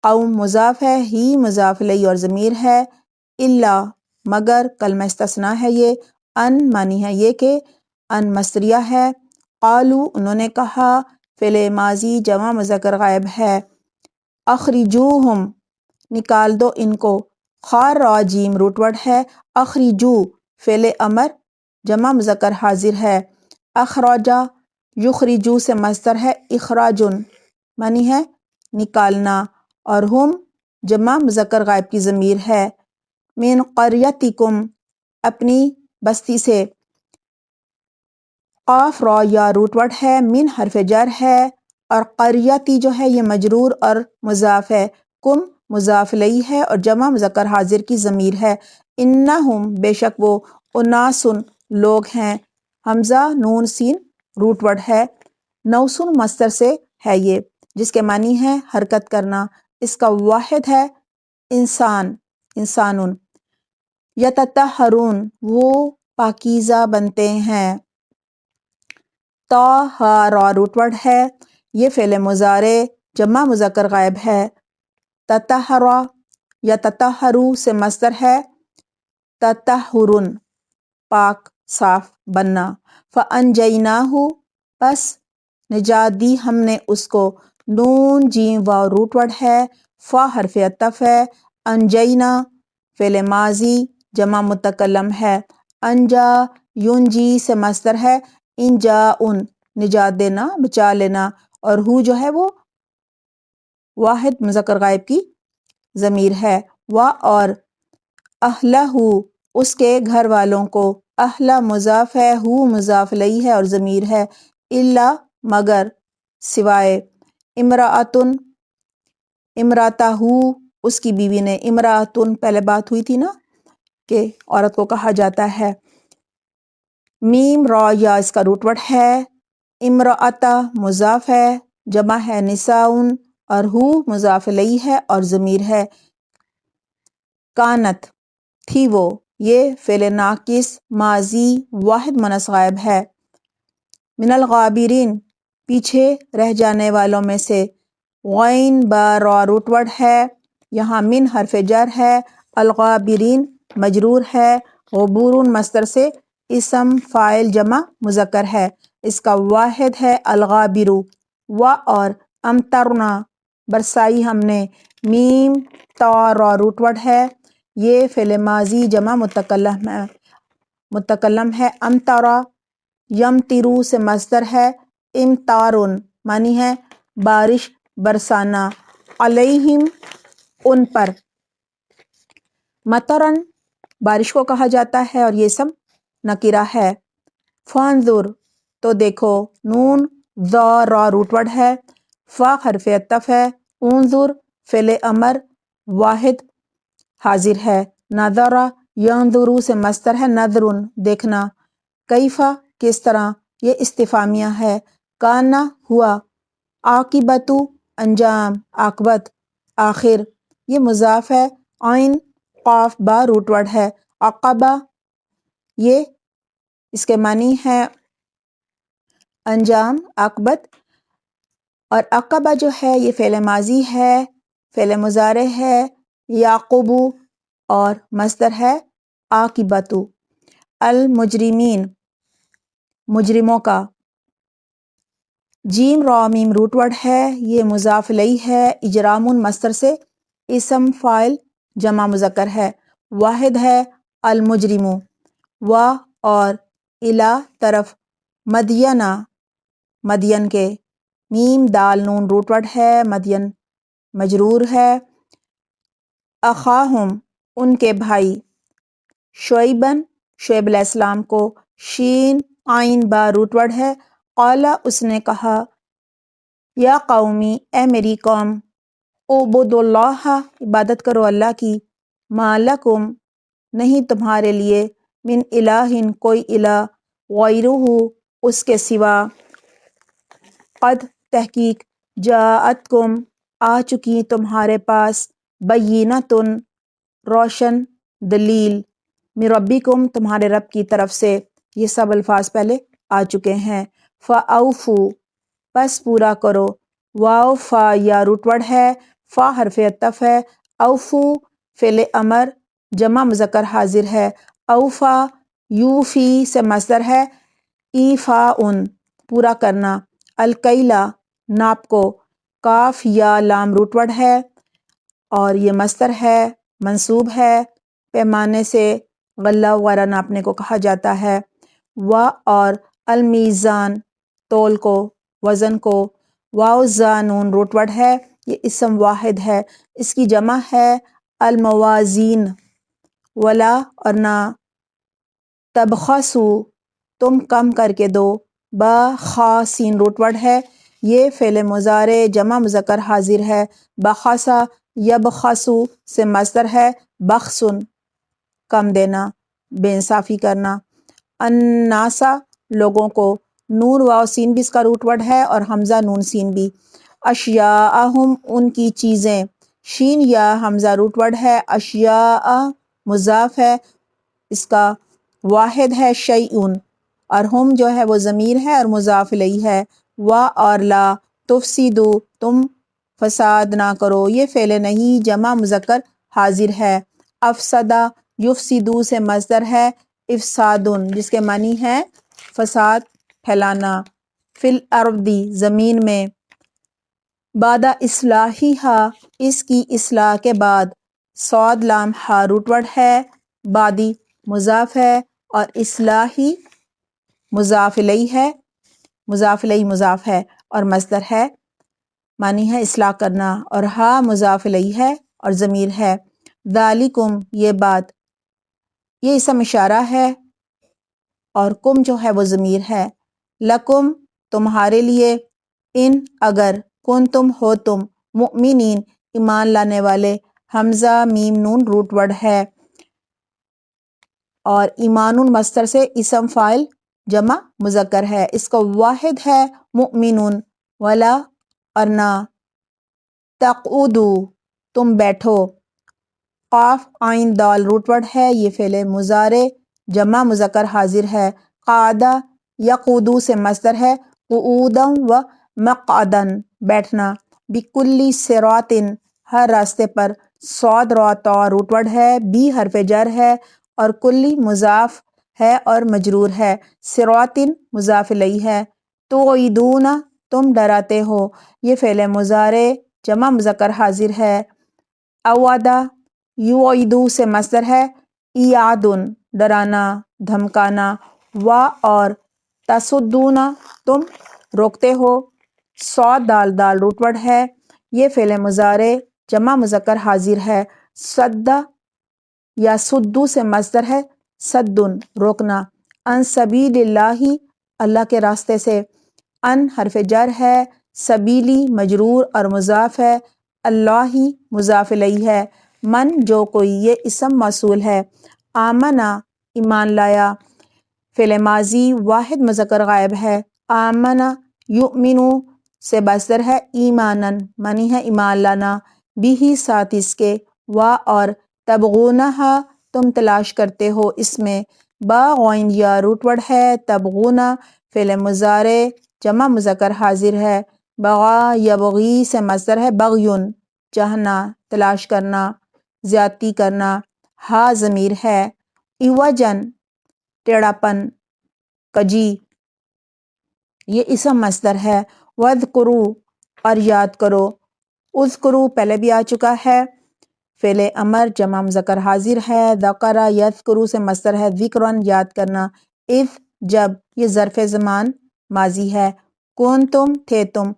قوم مضاف ہے، ہی مضاف الیہ اور ضمیر ہے، الا مگر کلمہ استثناء ہے یہ، ان معنی ہے یہ کہ، ان مصدریہ ہے، قالو انہوں نے کہا، فعل ماضی جمع مذکر غائب ہے، اخرجوہم نکال دو ان کو، خار را جیم روٹ ورڈ ہے، اخرجو فعل امر جمع مذکر حاضر ہے، اخراجا یخرجو سے مصدر ہے اخراجن معنی ہے نکالنا، اور ہم جمع مذکر غائب کی ضمیر ہے، من قریتکم اپنی بستی سے، قاف را یا روٹ ورڈ ہے، من حرف جر ہے، اور قریتی جو ہے یہ مجرور اور مضاف ہے، کم مضاف الیہ ہے اور جمع مذکر حاضر کی ضمیر ہے، انہم بے شک وہ، اناسن لوگ ہیں، حمزہ نون سین روٹ ورڈ ہے، نوسن مصدر سے ہے یہ، جس کے معنی ہے حرکت کرنا، اس کا واحد ہے انسان، انسانن۔ یتطہرون وہ پاکیزہ بنتے ہیں، طہارا روٹ ورڈ ہے، یہ فعل مضارع جمع مذکر غائب ہے، تطہرا یا تطہرو سے مصدر ہے تطہرن پاک صاف بننا، فانجیناہ پس نجات دی ہم نے اس کو، نون جیم واو روٹ ورڈ ہے، فا حرف عطف ہے، انجینا فعل ماضی جمع متکلم ہے، انجا ینجی سے مصدر ہے انجاؤن نجات دینا، بچا لینا، اور ہو جو ہے وہ واحد مذکر غائب کی ضمیر ہے، وا اور اہلہ اس کے گھر والوں کو، اہلہ مضاف ہے، ہو مضاف الیہ ہے اور ضمیر ہے، الا مگر، سوائے، امراتن امراتہ اس کی بیوی نے، امراتن پہلے بات ہوئی تھی نا کہ عورت کو کہا جاتا ہے، میم را یا اس کا روٹ ورڈ ہے، امرأتہ مضاف ہے، جمع ہے نساؤن، اور ہو مضاف الیہ ہے اور ضمیر ہے، کانت تھی وہ، یہ فعل ناقص ماضی واحد مونث غائب ہے، من الغابرین پیچھے رہ جانے والوں میں سے، غین با را روٹ ورڈ ہے، یہاں من حرف جر ہے، الغابرین مجرور ہے، غبور مصدر سے اسم فاعل جمع مذکر ہے، اس کا واحد ہے الغابر، و اور امطرنا برسائی ہم نے، میم تا را روٹ ورڈ ہے، یہ فعل ماضی جمع متکلم ہے، امطرا یمطرو سے مصدر ہے امطارن، معنی ہے بارش برسانا، علیہم ان پر، مطرن بارش کو کہا جاتا ہے اور یہ سب نکرہ ہے، فانظر تو دیکھو، نون ذا را روٹ ورڈ ہے، فا حرف عطف ہے، انظر فعل امر واحد حاضر ہے، نظرا ینظرو سے مصدر ہے نظرن دیکھنا، کیفا کس طرح، یہ استفہامیہ ہے، کانا ہوا، عاقبتو انجام، عاقبت آخر، یہ مضاف ہے، عین قاف با روٹ ورڈ ہے، عقبہ یہ اس کے معنی ہے انجام، عاقبت، اور عقبہ جو ہے یہ فعل ماضی ہے، فعل مضارع ہے، یعقبو اور مصدر ہے عاقبتو، المجرمین مجرموں کا، جیم را میم روٹ ورڈ ہے، یہ مضاف الیہ ہے، اجرامن مصدر سے اسم فاعل جمع مذکر ہے، واحد ہے المجرمو، و اور الا طرف، مدینہ مدین کے، میم دال نون روٹ ورڈ ہے، مدین مجرور ہے، اخاہم ان کے بھائی، شعیبن شعیب علیہ السلام کو، شین عین با روٹ ورڈ ہے، قالا اس نے کہا، یا قومی اے میری قوم، اعبدوا اللہ عبادت کرو اللہ کی، ما لکم نہیں تمہارے لیے، من الہ کوئی الہ، غیرہ اس کے سوا، قد تحقیق جاءتکم آ چکی تمہارے پاس، بینۃ روشن دلیل، من ربکم تمہارے رب کی طرف سے، یہ سب الفاظ پہلے آ چکے ہیں، فاوفوا پس پورا کرو، واو فا یا روٹ ورڈ ہے، فا حرف عطف ہے، اوفو فعل امر جمع مذکر حاضر ہے، اوفا یوفی سے مصدر ہے ایفاءن پورا کرنا، الکیلا ناپ کو، کاف یا لام روٹ ورڈ ہے اور یہ مصدر ہے منصوب ہے، پیمانے سے غلہ وغیرہ ناپنے کو کہا جاتا ہے، و اور المیزان تول کو، وزن کو، واو زا نون روٹ ورڈ ہے، یہ اسم واحد ہے، اس کی جمع ہے الموازین، ولا اور نہ، تبخسو تم کم کر کے دو، با خا سین روٹ ورڈ ہے، یہ فعل مضارع جمع مذکر حاضر ہے، بخسا یبخسو سے مصدر ہے بخسن کم دینا، بے انصافی کرنا، الناسا لوگوں کو، نون واو سین بھی اس کا روٹ ورڈ ہے اور حمزہ نون سین بھی۔ اشیاءہم ان کی چیزیں، شین یا حمزہ روٹ ورڈ ہے، اشیاء مضاف ہے، اس کا واحد ہے شیئن، اور ہم جو ہے وہ ضمیر ہے اور مضاف الیہ ہے۔ وا اور لا تفسدو تم فساد نہ کرو، یہ فعل نہیں جمع مذکر حاضر ہے۔ افسدہ یفسدو سے مصدر ہے افسادن، جس کے معنی ہے فساد پھیلانا۔ فی الارض زمین میں، بعد اصلاحہا اس کی اصلاح کے بعد، صاد لام ہا روٹ ورڈ ہے، بعدی مضاف ہے اور اصلاحی مضاف الیہ ہے، مضاف الیہ مضاف ہے اور مصدر ہے، معنی ہے اصلاح کرنا، اور ہا مضاف الیہ ہے اور ضمیر ہے۔ ذالکم یہ بات، یہ اسم اشارہ ہے اور کم جو ہے وہ ضمیر ہے۔ لکم تمہارے لیے، ان اگر، کن تم ہو تم، مؤمنین ایمان لانے والے، حمزہ میم نون روٹ ورڈ ہے اور ایمانون مصدر سے اسم فاعل جمع مذکر ہے، اس کا واحد ہے مؤمنون، ولا اور نہ، تقعدو تم بیٹھو، قاف عین دال روٹ ورڈ ہے، یہ فعل مضارع جمع مذکر حاضر ہے۔ قعدہ یقعدو سے مصدر ہے قعودا و مقعدا بیٹھنا۔ بکل صراط ہر راستے پر، صاد را تا روٹ ورڈ ہے، بی حرف جر ہے اور کلی مضاف ہے اور مجرور ہے، صراط مضاف الیہ ہے۔ توعدون تم ڈراتے ہو، یہ فعل مضارع جمع مذکر حاضر ہے۔ اوعدہ یوعدو سے مصدر ہے ایعادن ڈرانا دھمکانا۔ وا اور تصدون تم روکتے ہو، صاد دال دال روٹ ورڈ ہے، یہ فعل مضارع جمع مذکر حاضر ہے۔ صد یا سدو سے مصدر ہے صدن روکنا۔ ان سبیل اللہ اللہ کے راستے سے، ان حرف جر ہے، سبیلی مجرور اور مضاف ہے، اللہ مضاف الیہ ہے۔ من جو کوئی، یہ اسم موصول ہے۔ آمنا ایمان لایا، فعل ماضی واحد مذکر غائب ہے۔ آمنا یؤمنو سے مصدر ہے ایمانن، معنی ہے ایمان لانا، بھی ساتھ اس کے، وا اور تبغونہا تم تلاش کرتے ہو اس میں، با غین یا روٹ ورڈ ہے، تبغونا فعل مضارع جمع مذکر حاضر ہے۔ بغا یبغی سے مصدر ہے بغیون چاہنا تلاش کرنا زیادتی کرنا۔ ہا ضمیر ہے۔ عوجن ٹیڑھا پن کجی، یہ اسم مصدر ہے۔ وَاذْكُرُوا اور یاد کرو، اذکرو پہلے بھی آ چکا ہے، فعل امر جمع مذکر حاضر ہے۔ ذکر یذکر سے مصدر ہے ذکرن یاد کرنا۔ اذ جب، یہ ظرف زمان ماضی ہے۔ کنتم تھے تم،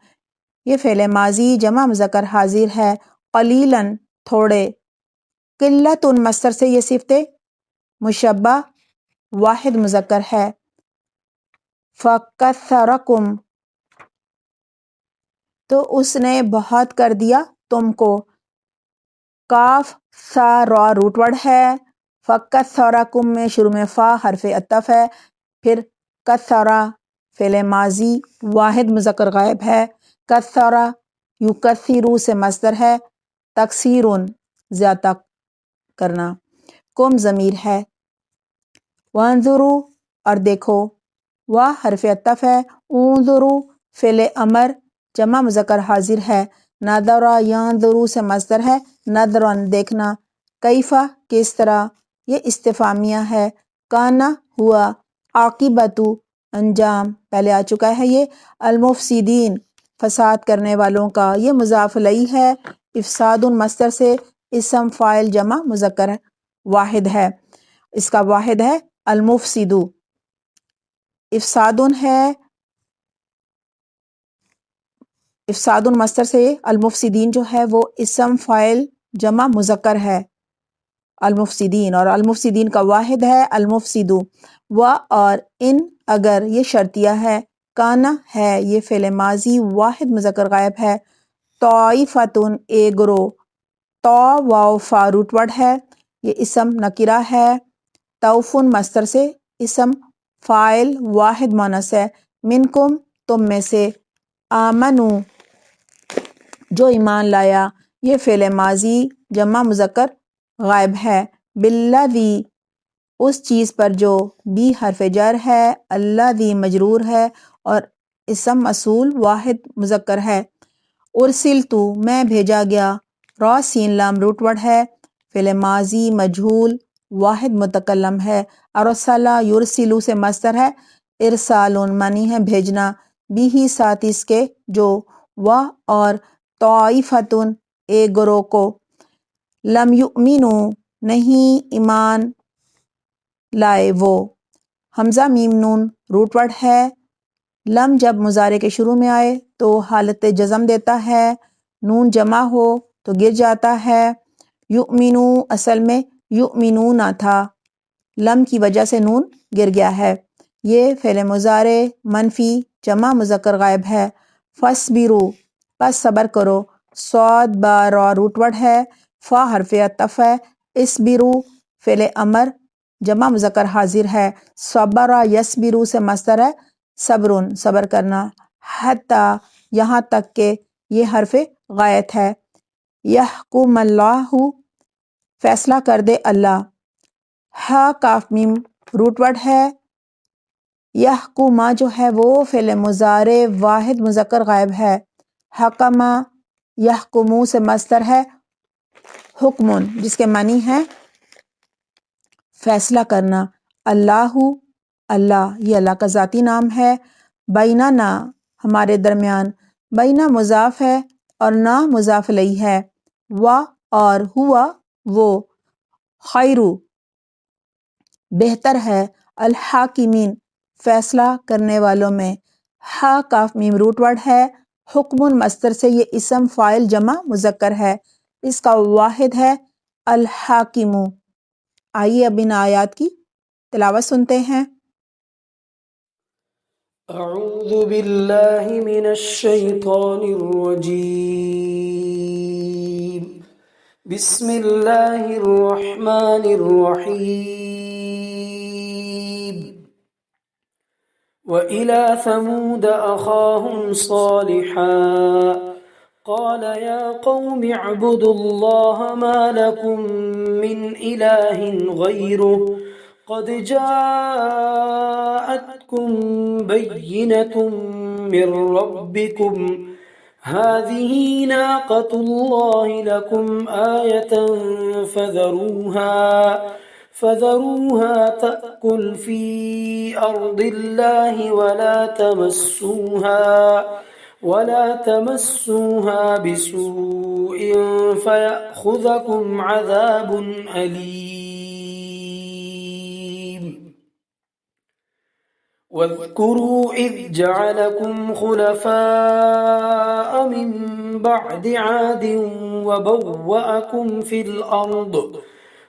یہ فعل ماضی جمع مذکر حاضر ہے۔ قلیلاً تھوڑے، قلت مصدر سے یہ صفت مشبہ واحد مذکر ہے۔ فَكَثَّرَكُمْ تو اس نے بہت کر دیا تم کو۔ کاف سا را روٹ ورڈ ہے، فَكَثَّرَكُمْ میں شروع میں فا حرف عطف ہے، پھر کثرا فعل ماضی واحد مذکر غائب ہے۔ کثرا یکثر سے مصدر ہے تکثیر زیادہ کرنا۔ کم ضمیر ہے۔ وانظروا اور دیکھو، وا حرف عطف ہے، انظروا فعل امر جمع مذکر حاضر ہے۔ نظر ینظر سے مصدر ہے نظرن دیکھنا۔ کیفا کس طرح، یہ استفہامیہ ہے۔ کانا ہوا، عاقبۃ انجام پہلے آ چکا ہے، یہ المفسدین فساد کرنے والوں کا، یہ مضاف الیہ ہے۔ افساد مصدر سے اسم فاعل جمع مذکر واحد ہے، اس کا واحد ہے المفسد۔ افساد ہے، افساد مصدر سے المفسدین جو ہے وہ اسم فاعل جمع مذکر ہے المفسدین، اور المفسدین کا واحد ہے المفسد۔ و اور ان اگر، یہ شرطیہ ہے۔ کانا ہے، یہ فعل ماضی واحد مذکر غائب ہے۔ طائفتن ایک گروہ، طا واو فا روٹ ورڈ ہے، یہ اسم نکرہ ہے۔ توفن مصدر سے اسم فاعل واحد مونس ہے، منکم تم میں سے، آمنو جو ایمان لایا، یہ فعل ماضی جمع مذکر غائب ہے، بالذی اس چیز پر جو، بی حرف جر ہے، الذی مجرور ہے، اور اسم موصول واحد مذکر ہے، ارسلتو میں بھیجا گیا، را سین لام روٹ ورڈ ہے، فعل ماضی مجہول واحد متکلم ہے، ارسلہ یرسلو سے مصدر ہے، ارسالون معنی ہے بھیجنا، بھی ہی ساتھ اس کے جو، و اور طائفتن ایک گروہ کو، لم یؤمنو نہیں ایمان لائے وہ، حمزہ میم نون روٹ ورڈ ہے، لم جب مضارع کے شروع میں آئے تو حالت جزم دیتا ہے، نون جمع ہو تو گر جاتا ہے، یؤمنو اصل میں یؤمنون تھا، لم کی وجہ سے نون گر گیا ہے، یہ فعل مضارع منفی جمع مذکر غائب ہے، فاصبرو پس صبر کرو، صاد با را روٹ ورڈ ہے، فا حرف عطف ہے، اسبرو فعل امر جمع مذکر حاضر ہے، صبر یصبرو سے مصدر ہے، صبرن صبر کرنا، حتی یہاں تک کہ یہ حرف غایت ہے، یحکم اللہ فیصلہ کر دے اللہ، ہا کاف میم روٹ ورڈ ہے، یحکما جو ہے وہ فعل مضارع واحد مذکر غائب ہے، حکما یحکمو سے مصدر ہے، حکمن جس کے معنی ہے فیصلہ کرنا، اللہ اللہ یہ اللہ کا ذاتی نام ہے، بیننا ہمارے درمیان، بینا مضاف ہے اور نا مضاف الیہ ہے، و اور ہوا وہ، خیرو بہتر ہے، الحاکمین فیصلہ کرنے والوں میں، ہا کاف میم روٹ ورڈ ہے، حکم مصدر سے یہ اسم فاعل جمع مذکر ہے، اس کا واحد ہے الحاکمو۔ آئیے اب ان آیات کی تلاوت سنتے ہیں۔ اعوذ باللہ من الشیطان الرجیم، بسم اللہ الرحمن الرحیم، وَإِلَى ثَمُودَ أَخَاهُمْ صَالِحًا قَالَ يَا قَوْمِ اعْبُدُوا اللَّهَ مَا لَكُمْ مِنْ إِلَٰهٍ غَيْرُهُ قَدْ جَاءَتْكُمْ بَيِّنَةٌ مِّن رَّبِّكُمْ هَٰذِهِ نَاقَةُ اللَّهِ لَكُمْ آيَةً فذروها تأكل في أرض الله ولا تمسوها بسوء فيأخذكم عذاب أليم واذكروا إذ جعلكم خلفاء من بعد عاد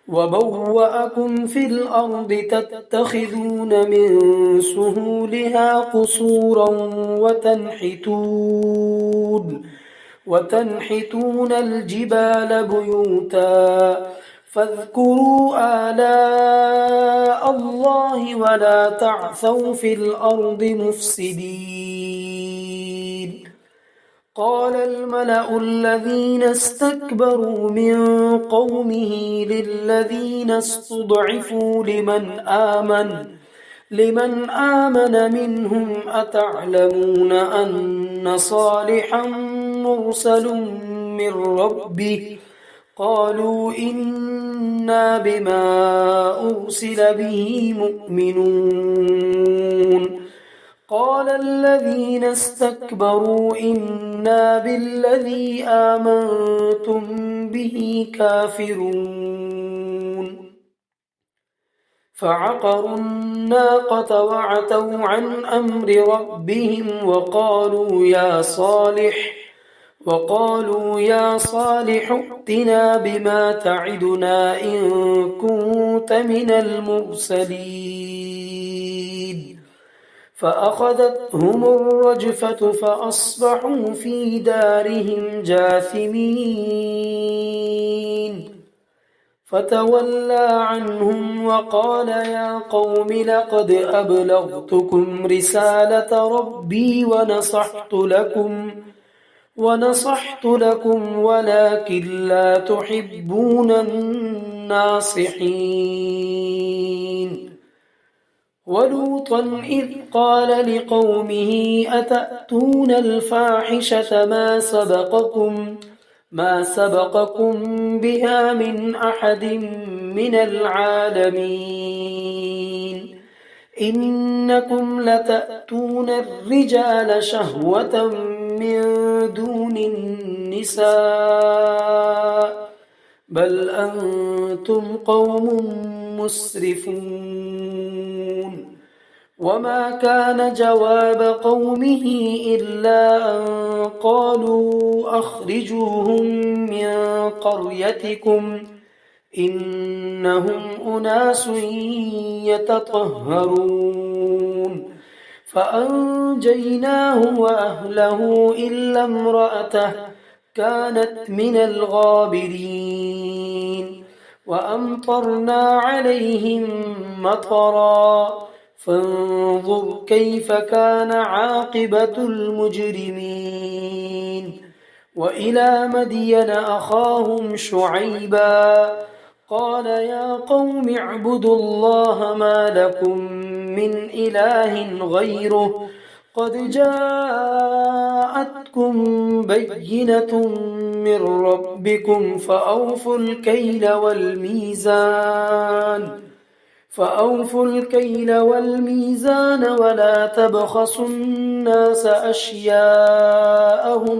وبوأكم في الأرض تتخذون من سهولها قصورا وتنحتون الجبال بيوتا فاذكروا آلاء الله ولا تعثوا في الأرض مفسدين قال الملأ الذين استكبروا من قومه للذين استضعفوا لمن آمن منهم أتعلمون أن صالحا مرسل من ربه قالوا إنا بما أرسل به مؤمنون قال الذين استكبروا إنا بالذي آمنتم به كافرون فعقروا الناقة وعتوا عن أمر ربهم وقالوا يا صالح ائتنا بما تعدنا إن كنت من المرسلين فأخذتهم الرجفة فأصبحوا في دارهم جاثمين فتولى عنهم وقال يا قوم لقد أبلغتكم رسالة ربي ونصحت لكم ولكن لا تحبون الناصحين. ولوطا إذ قال لقومه أتأتون الفاحشة ما سبقكم بها من أحد من العالمين. إنكم لتأتون الرجال شهوة من دون النساء بل أنتم قوم مسرفون. وما كان جواب قومه إلا أن قالوا أخرجوهم من قريتكم إنهم أناس يتطهرون. فأنجيناه وأهله إلا امرأته كانت من الغابرين. وأمطرنا عليهم مطرا فانظر كيف كان عاقبة المجرمين. وإلى مدين أخاهم شعيبا قال يا قوم اعبدوا الله ما لكم من إله غيره قد جاءتكم بينة من ربكم فأوفوا الكيل والميزان ولا تبخسوا الناس أشياءهم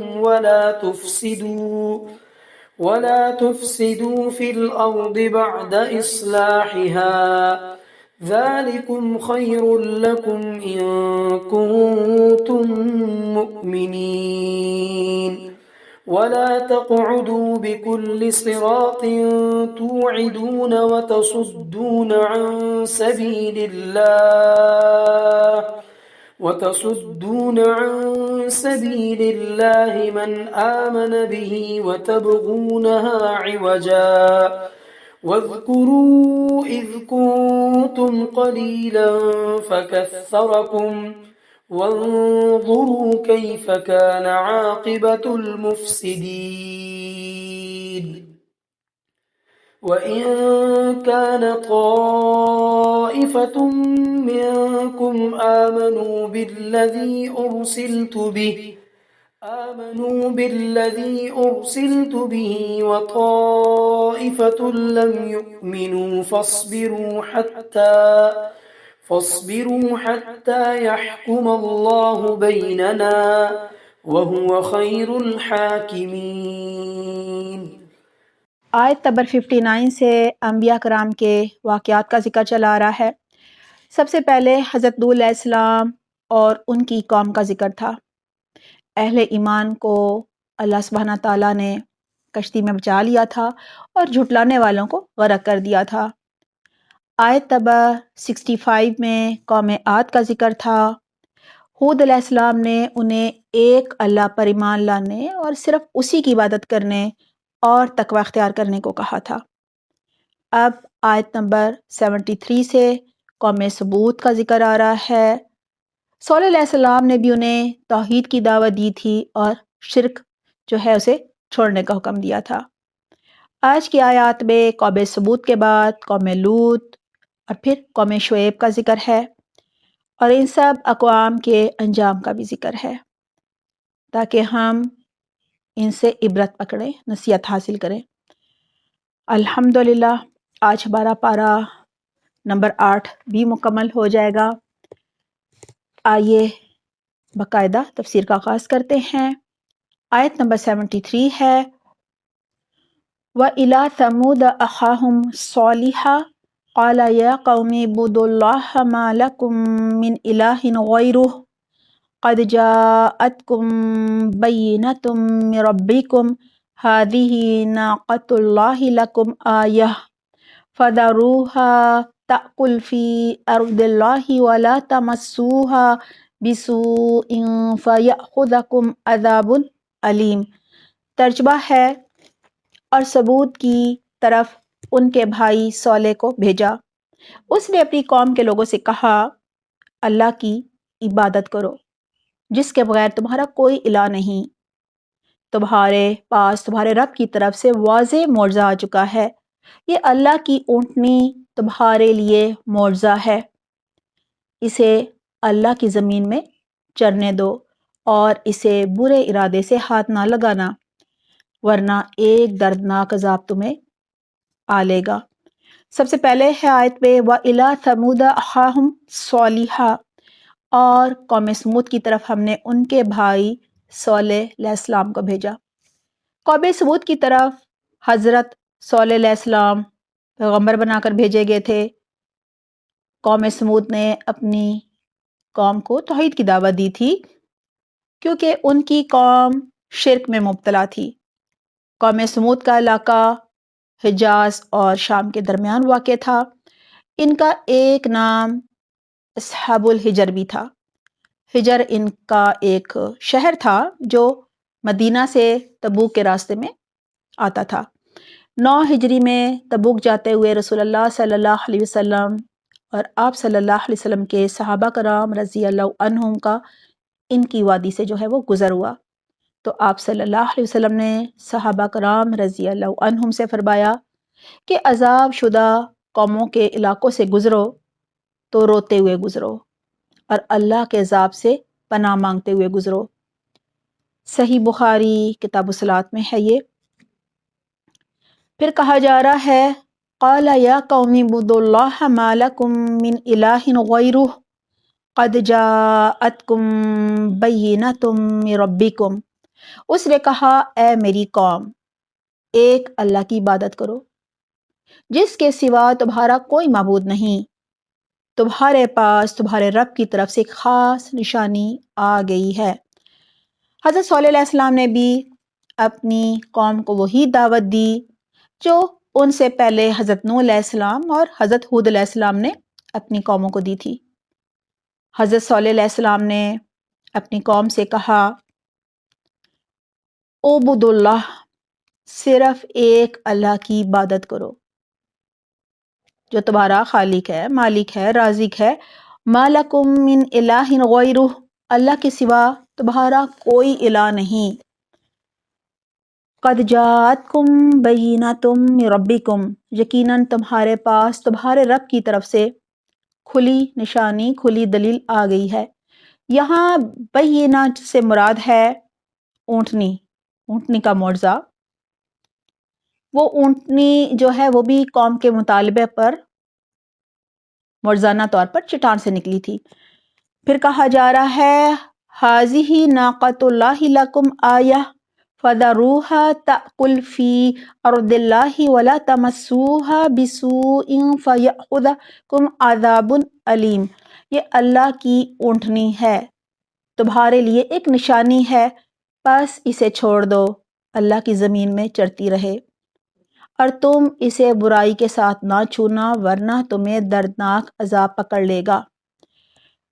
ولا تفسدوا في الأرض بعد إصلاحها ذلكم خير لكم إن كنتم مؤمنين. ولا تقعدوا بكل صراط توعدون وتصدون عن سبيل الله من آمن به وتبغونها عوجا. واذكروا إذ كنتم قليلا فكثركم وانظروا كيف كان عاقبة المفسدين. وإن كان طائفة منكم آمنوا بالذي أرسلت به وطائفة لم يؤمنوا فاصبروا حتى يحكم الله بيننا وهو خير الحاكمين. آیت نمبر 59 سے انبیاء کرام کے واقعات کا ذکر چلا آ رہا ہے۔ سب سے پہلے حضرت نوح علیہ السلام اور ان کی قوم کا ذکر تھا۔ اہل ایمان کو اللہ سبحانہ تعالیٰ نے کشتی میں بچا لیا تھا اور جھٹلانے والوں کو غرق کر دیا تھا۔ آیت نمبر 65 میں قوم عاد کا ذکر تھا۔ ہود علیہ السلام نے انہیں ایک اللہ پر ایمان لانے اور صرف اسی کی عبادت کرنے اور تقوی اختیار کرنے کو کہا تھا۔ اب آیت نمبر 73 سے قوم ثمود کا ذکر آ رہا ہے۔ صالح علیہ السلام نے بھی انہیں توحید کی دعوت دی تھی اور شرک جو ہے اسے چھوڑنے کا حکم دیا تھا۔ آج کی آیات میں قوم ثمود کے بعد قوم لوط اور پھر قوم شعیب کا ذکر ہے اور ان سب اقوام کے انجام کا بھی ذکر ہے تاکہ ہم ان سے عبرت پکڑیں، نصیحت حاصل کریں۔ الحمدللہ آج ہمارا پارہ نمبر 8 بھی مکمل ہو جائے گا۔ آئیے باقاعدہ تفسیر کا آغاز کرتے ہیں۔ آیت نمبر 73 ہے وَإِلَىٰ ثَمُودَ أَخَاهُمْ صَالِحًا قَالَ يَا قَوْمِ اعْبُدُوا اللَّهَ مَا لَكُم مِّنْ إِلَٰهٍ غَيْرُهُ قَدْ جَاءَتْكُم بَيِّنَةٌ مِّن رَّبِّكُمْ هَٰذِهِ نَاقَةُ اللَّهِ لَكُمْ آيَةً فَذَرُوهَا تَأْكُلْ فِي أَرْضِ اللَّهِ وَلَا تَمَسُّوهَا بِسُوءٍ فَيَأْخُذَكُمْ عَذَابٌ أَلِيمٌ۔ ترجمہ ہے اور ثمود کی طرف ان کے بھائی صالح کو بھیجا۔ اس نے اپنی قوم کے لوگوں سے کہا، اللہ کی عبادت کرو جس کے بغیر تمہارا کوئی الہ نہیں۔ تمہارے پاس تمہارے رب کی طرف سے واضح معجزہ آ چکا ہے۔ یہ اللہ کی اونٹنی تمہارے لیے معجزہ ہے۔ اسے اللہ کی زمین میں چرنے دو اور اسے برے ارادے سے ہاتھ نہ لگانا، ورنہ ایک دردناک عذاب تمہیں آ لے گا۔ سب سے پہلے ہے آیت میں وَإِلَىٰ ثَمُودَ أَخَاهُمْ صَالِحًا، اور قوم سمود کی طرف ہم نے ان کے بھائی صالح علیہ السلام کو بھیجا۔ قوم سمود کی طرف حضرت صالح علیہ السلام پیغمبر بنا کر بھیجے گئے تھے۔ قوم سمود نے اپنی قوم کو توحید کی دعوت دی تھی کیونکہ ان کی قوم شرک میں مبتلا تھی۔ قوم سمود کا علاقہ حجاز اور شام کے درمیان واقع تھا۔ ان کا ایک نام اصحاب الحجر بھی تھا۔ حجر ان کا ایک شہر تھا جو مدینہ سے تبوک کے راستے میں آتا تھا۔ 9 ہجری میں تبوک جاتے ہوئے رسول اللہ صلی اللہ علیہ وسلم اور آپ صلی اللہ علیہ وسلم کے صحابہ کرام رضی اللہ عنہم کا ان کی وادی سے جو ہے وہ گزر ہوا، تو آپ صلی اللہ علیہ وسلم نے صحابہ کرام رضی اللہ عنہم سے فرمایا کہ عذاب شدہ قوموں کے علاقوں سے گزرو تو روتے ہوئے گزرو اور اللہ کے عذاب سے پناہ مانگتے ہوئے گزرو۔ صحیح بخاری کتاب الصلاۃ میں ہے یہ۔ پھر کہا جا رہا ہے قال یا قوم اعبدوا اللہ ما لکم من الہ غیرہ قد جاءتکم بینۃ من ربکم۔ اس نے کہا اے میری قوم، ایک اللہ کی عبادت کرو جس کے سوا تمہارا کوئی معبود نہیں۔ تمہارے پاس تمہارے رب کی طرف سے ایک خاص نشانی آ گئی ہے۔ حضرت صالح علیہ السلام نے بھی اپنی قوم کو وہی دعوت دی جو ان سے پہلے حضرت نوح علیہ السلام اور حضرت ہود علیہ السلام نے اپنی قوموں کو دی تھی۔ حضرت صالح علیہ السلام نے اپنی قوم سے کہا اعبدوا اللہ، صرف ایک اللہ کی عبادت کرو جو تمہارا خالق ہے، مالک ہے، رازق ہے۔ ما لکم من الہ غیرہ، اللہ کے سوا تمہارا کوئی الہ نہیں۔ قد جاءتکم بینۃ من ربکم، یقیناً تمہارے پاس تمہارے رب کی طرف سے کھلی نشانی، کھلی دلیل آ گئی ہے۔ یہاں بینہ سے مراد ہے اونٹنی، اونٹنی کا معجزہ۔ وہ اونٹنی جو ہے وہ بھی قوم کے مطالبے پر معجزانہ طور پر چٹان سے نکلی تھی۔ پھر کہا جا رہا ہے ھذہ ناقۃ اللہ لکم آیہ فذروها تأکل فی ارض اللہ ولا تمسوها بسوء فیأخذکم عذاب علیم۔ یہ اللہ کی اونٹنی ہے، تمہارے لیے ایک نشانی ہے، بس اسے چھوڑ دو، اللہ کی زمین میں چرتی رہے اور تم اسے برائی کے ساتھ نہ چھونا ورنہ تمہیں دردناک عذاب پکڑ لے گا۔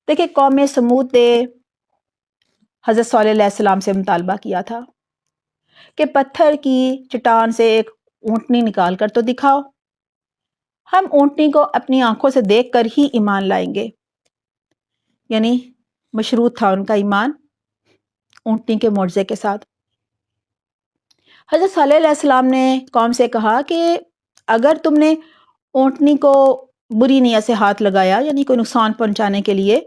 دیکھیں قوم سمود نے حضرت صالح علیہ السلام سے مطالبہ کیا تھا کہ پتھر کی چٹان سے ایک اونٹنی نکال کر تو دکھاؤ، ہم اونٹنی کو اپنی آنکھوں سے دیکھ کر ہی ایمان لائیں گے۔ یعنی مشروط تھا ان کا ایمان اونٹنی کے معجزے کے ساتھ۔ حضرت صالح علیہ السلام نے قوم سے کہا کہ اگر تم نے اونٹنی کو بری نیت سے ہاتھ لگایا، یعنی کوئی نقصان پہنچانے کے لیے،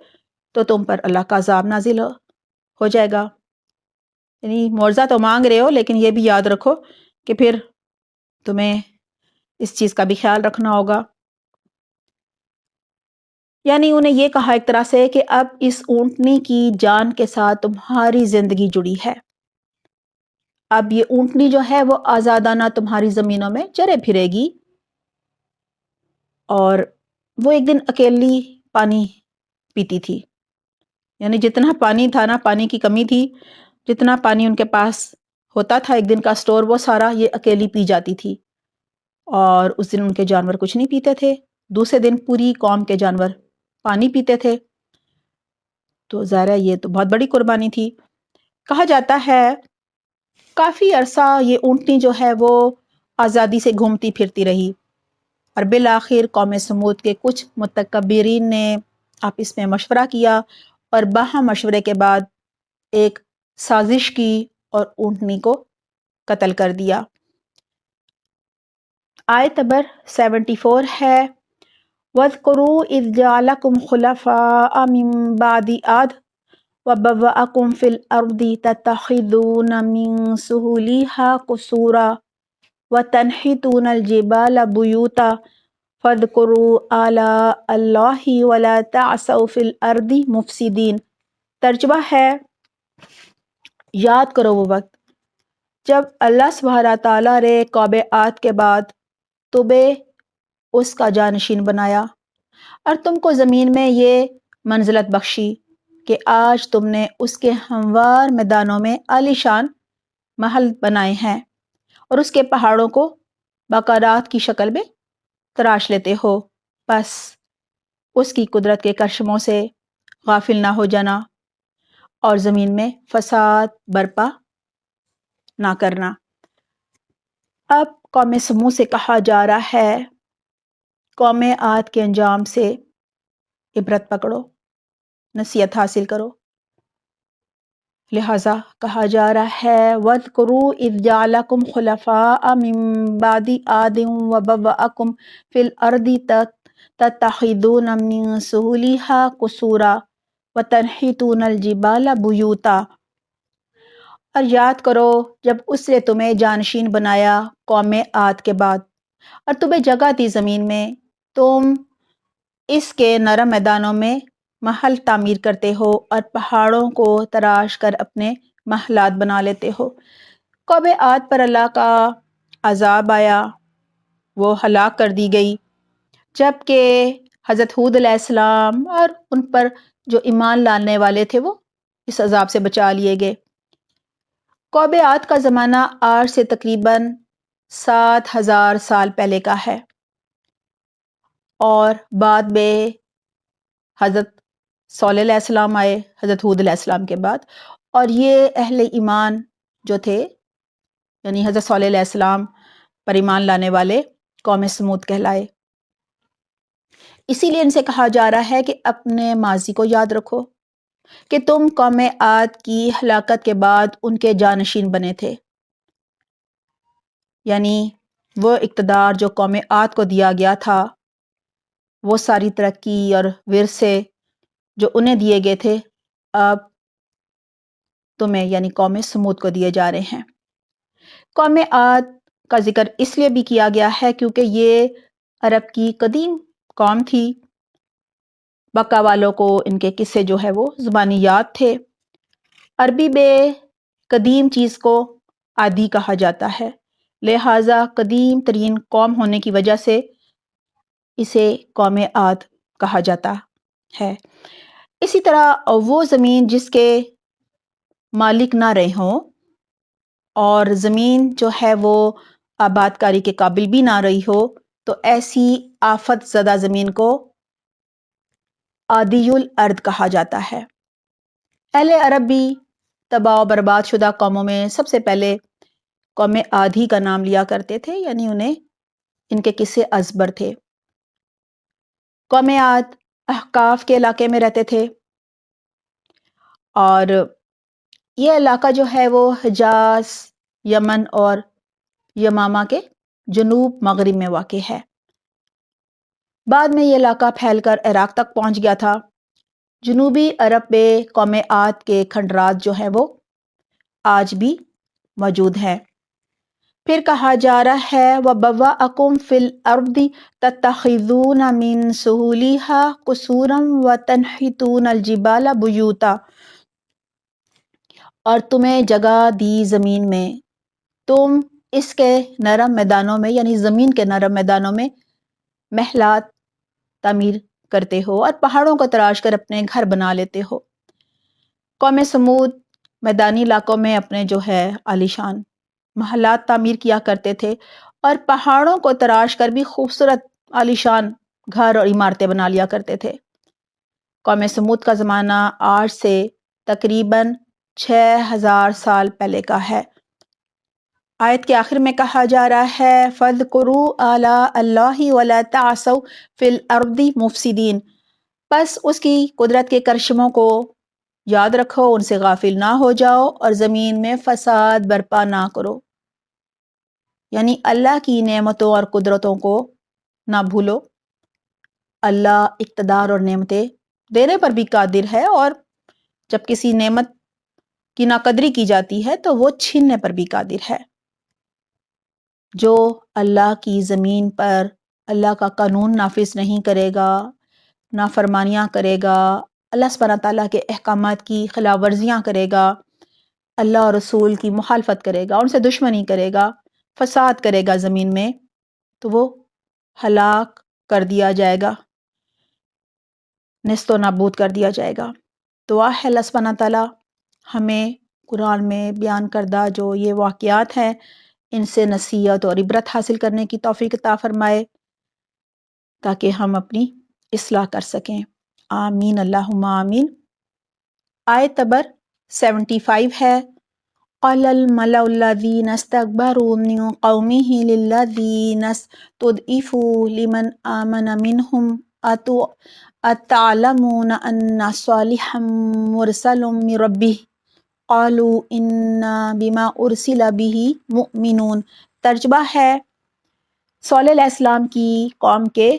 تو تم پر اللہ کا عذاب نازل ہو جائے گا۔ یعنی معجزہ تو مانگ رہے ہو لیکن یہ بھی یاد رکھو کہ پھر تمہیں اس چیز کا بھی خیال رکھنا ہوگا۔ یعنی انہیں یہ کہا ایک طرح سے کہ اب اس اونٹنی کی جان کے ساتھ تمہاری زندگی جڑی ہے، اب یہ اونٹنی جو ہے وہ آزادانہ تمہاری زمینوں میں چرے پھرے گی، اور وہ ایک دن اکیلی پانی پیتی تھی۔ یعنی جتنا پانی تھا نا، پانی کی کمی تھی، جتنا پانی ان کے پاس ہوتا تھا ایک دن کا سٹور، وہ سارا یہ اکیلی پی جاتی تھی، اور اس دن ان کے جانور کچھ نہیں پیتے تھے، دوسرے دن پوری قوم کے جانور پانی پیتے تھے۔ تو ظاہر ہے یہ تو بہت بڑی قربانی تھی۔ کہا جاتا ہے کافی عرصہ یہ اونٹنی جو ہے وہ آزادی سے گھومتی پھرتی رہی، اور بالآخر قوم سمود کے کچھ متکبرین نے آپس میں مشورہ کیا اور باہم مشورے کے بعد ایک سازش کی اور اونٹنی کو قتل کر دیا۔ آیت نمبر 74 ہے وَاذْكُرُوا إِذْ جَعَلَكُمْ خُلَفَاءَ مِن بَعْدِ عَادٍ وَبَوَّأَكُمْ فِي الْأَرْضِ تَتَّخِذُونَ مِن سُهُولِهَا قُصُورًا وَتَنْحِتُونَ الْجِبَالَ بُيُوتًا فَاذْكُرُوا آلَاءَ اللَّهِ وَلَا تَعْثَوْا فِي الْأَرْضِ مُفْسِدِينَ۔ ترجمہ ہے یاد کرو وہ وقت جب اللہ سبحانہ تعالیٰ نے قوم عاد کے بعد تمہیں اس کا جانشین بنایا اور تم کو زمین میں یہ منزلت بخشی کہ آج تم نے اس کے ہموار میدانوں میں عالیشان محل بنائے ہیں اور اس کے پہاڑوں کو باقارات کی شکل میں تراش لیتے ہو، بس اس کی قدرت کے کرشموں سے غافل نہ ہو جانا اور زمین میں فساد برپا نہ کرنا۔ اب قوم سمود سے کہا جا رہا ہے قوم عاد کے انجام سے عبرت پکڑو، نصیحت حاصل کرو، لہٰذا کہا جا رہا ہے وَاذْكُرُوا إِذْ جَعَلَكُمْ خُلَفَاءَ مِن بَعْدِ عَادٍ وَبَوَّأَكُمْ فِي الْأَرْضِ تَتَّخِذُونَ مِن سُهُولِهَا قُصُورًا وَتَنْحِتُونَ الْجِبَالَ بُيُوتًا۔ اور یاد کرو جب اس نے تمہیں جانشین بنایا قوم عاد کے بعد اور تمہیں جگہ دی زمین میں، تم اس کے نرم میدانوں میں محل تعمیر کرتے ہو اور پہاڑوں کو تراش کر اپنے محلات بنا لیتے ہو۔ قوم عاد پر اللہ کا عذاب آیا، وہ ہلاک کر دی گئی، جبکہ حضرت ہود علیہ السلام اور ان پر جو ایمان لانے والے تھے وہ اس عذاب سے بچا لیے گئے۔ قوم عاد کا زمانہ آج سے تقریباً 7000 سال پہلے کا ہے، اور بعد میں حضرت صالح علیہ السلام آئے حضرت ہود علیہ السلام کے بعد، اور یہ اہل ایمان جو تھے یعنی حضرت صالح علیہ السلام پر ایمان لانے والے قوم سمود کہلائے۔ اسی لیے ان سے کہا جا رہا ہے کہ اپنے ماضی کو یاد رکھو کہ تم قوم عاد کی ہلاکت کے بعد ان کے جانشین بنے تھے، یعنی وہ اقتدار جو قوم عاد کو دیا گیا تھا، وہ ساری ترقی اور ورثے جو انہیں دیے گئے تھے اب تمہیں یعنی قوم سمود کو دیے جا رہے ہیں۔ قوم عاد کا ذکر اس لیے بھی کیا گیا ہے کیونکہ یہ عرب کی قدیم قوم تھی، مکہ والوں کو ان کے قصے جو ہے وہ زبانی یاد تھے۔ عربی میں قدیم چیز کو عادی کہا جاتا ہے، لہٰذا قدیم ترین قوم ہونے کی وجہ سے اسے قوم عاد کہا جاتا ہے۔ اسی طرح وہ زمین جس کے مالک نہ رہے ہوں اور زمین جو ہے وہ آباد کاری کے قابل بھی نہ رہی ہو، تو ایسی آفت زدہ زمین کو عادی الارض کہا جاتا ہے۔ اہل عرب بھی تباہ و برباد شدہ قوموں میں سب سے پہلے قوم عاد ہی کا نام لیا کرتے تھے، یعنی انہیں ان کے قصے ازبر تھے۔ قوم عاد احقاف کے علاقے میں رہتے تھے، اور یہ علاقہ جو ہے وہ حجاز، یمن اور یمامہ کے جنوب مغرب میں واقع ہے۔ بعد میں یہ علاقہ پھیل کر عراق تک پہنچ گیا تھا۔ جنوبی عرب میں قوم عاد کے کھنڈرات جو ہیں وہ آج بھی موجود ہیں۔ پھر کہا جا رہا ہے وَبَوَّأَكُمْ فِي الْأَرْضِ تَتَّخِذُونَ مِن سُهُولِهَا قُصُورًا وَتَنْحِتُونَ الْجِبَالَ بُيُوتًا۔ اور تمہیں جگہ دی زمین میں، تم اس کے نرم میدانوں میں یعنی زمین کے نرم میدانوں میں محلات تعمیر کرتے ہو اور پہاڑوں کو تراش کر اپنے گھر بنا لیتے ہو۔ قوم سمود میدانی علاقوں میں اپنے جو ہے عالیشان محلات تعمیر کیا کرتے تھے اور پہاڑوں کو تراش کر بھی خوبصورت عالیشان گھر اور عمارتیں بنا لیا کرتے تھے۔ قوم سمود کا زمانہ آج سے تقریباً 6000 سال پہلے کا ہے۔ آیت کے آخر میں کہا جا رہا ہے فَاذْكُرُوا آلَاءَ اللَّهِ وَلَا تَعْثَوْا فِي الْأَرْضِ مُفْسِدِينَ، بس اس کی قدرت کے کرشموں کو یاد رکھو، ان سے غافل نہ ہو جاؤ اور زمین میں فساد برپا نہ کرو. یعنی اللہ کی نعمتوں اور قدرتوں کو نہ بھولو. اللہ اقتدار اور نعمتیں دینے پر بھی قادر ہے، اور جب کسی نعمت کی ناقدری کی جاتی ہے تو وہ چھیننے پر بھی قادر ہے. جو اللہ کی زمین پر اللہ کا قانون نافذ نہیں کرے گا، نافرمانیاں کرے گا، اللہ سبحانہ تعالیٰ کے احکامات کی خلاف ورزیاں کرے گا، اللہ اور رسول کی مخالفت کرے گا، ان سے دشمنی کرے گا، فساد کرے گا زمین میں، تو وہ ہلاک کر دیا جائے گا، نیست و نابود کر دیا جائے گا. دعا ہے اللہ سبحانہ تعالیٰ ہمیں قرآن میں بیان کردہ جو یہ واقعات ہیں ان سے نصیحت اور عبرت حاصل کرنے کی توفیق عطا فرمائے تاکہ ہم اپنی اصلاح کر سکیں. آمین اللہم آمین. آیت نمبر 75 ہے قال الملأ الذین استکبروا من قومه للذین استضعفوا لمن آمن منهم اتعلمون ان صالحا مرسل من ربه قالوا انا بما ارسل به مؤمنون. ترجمہ ہے صالح علیہ السلام کی قوم کے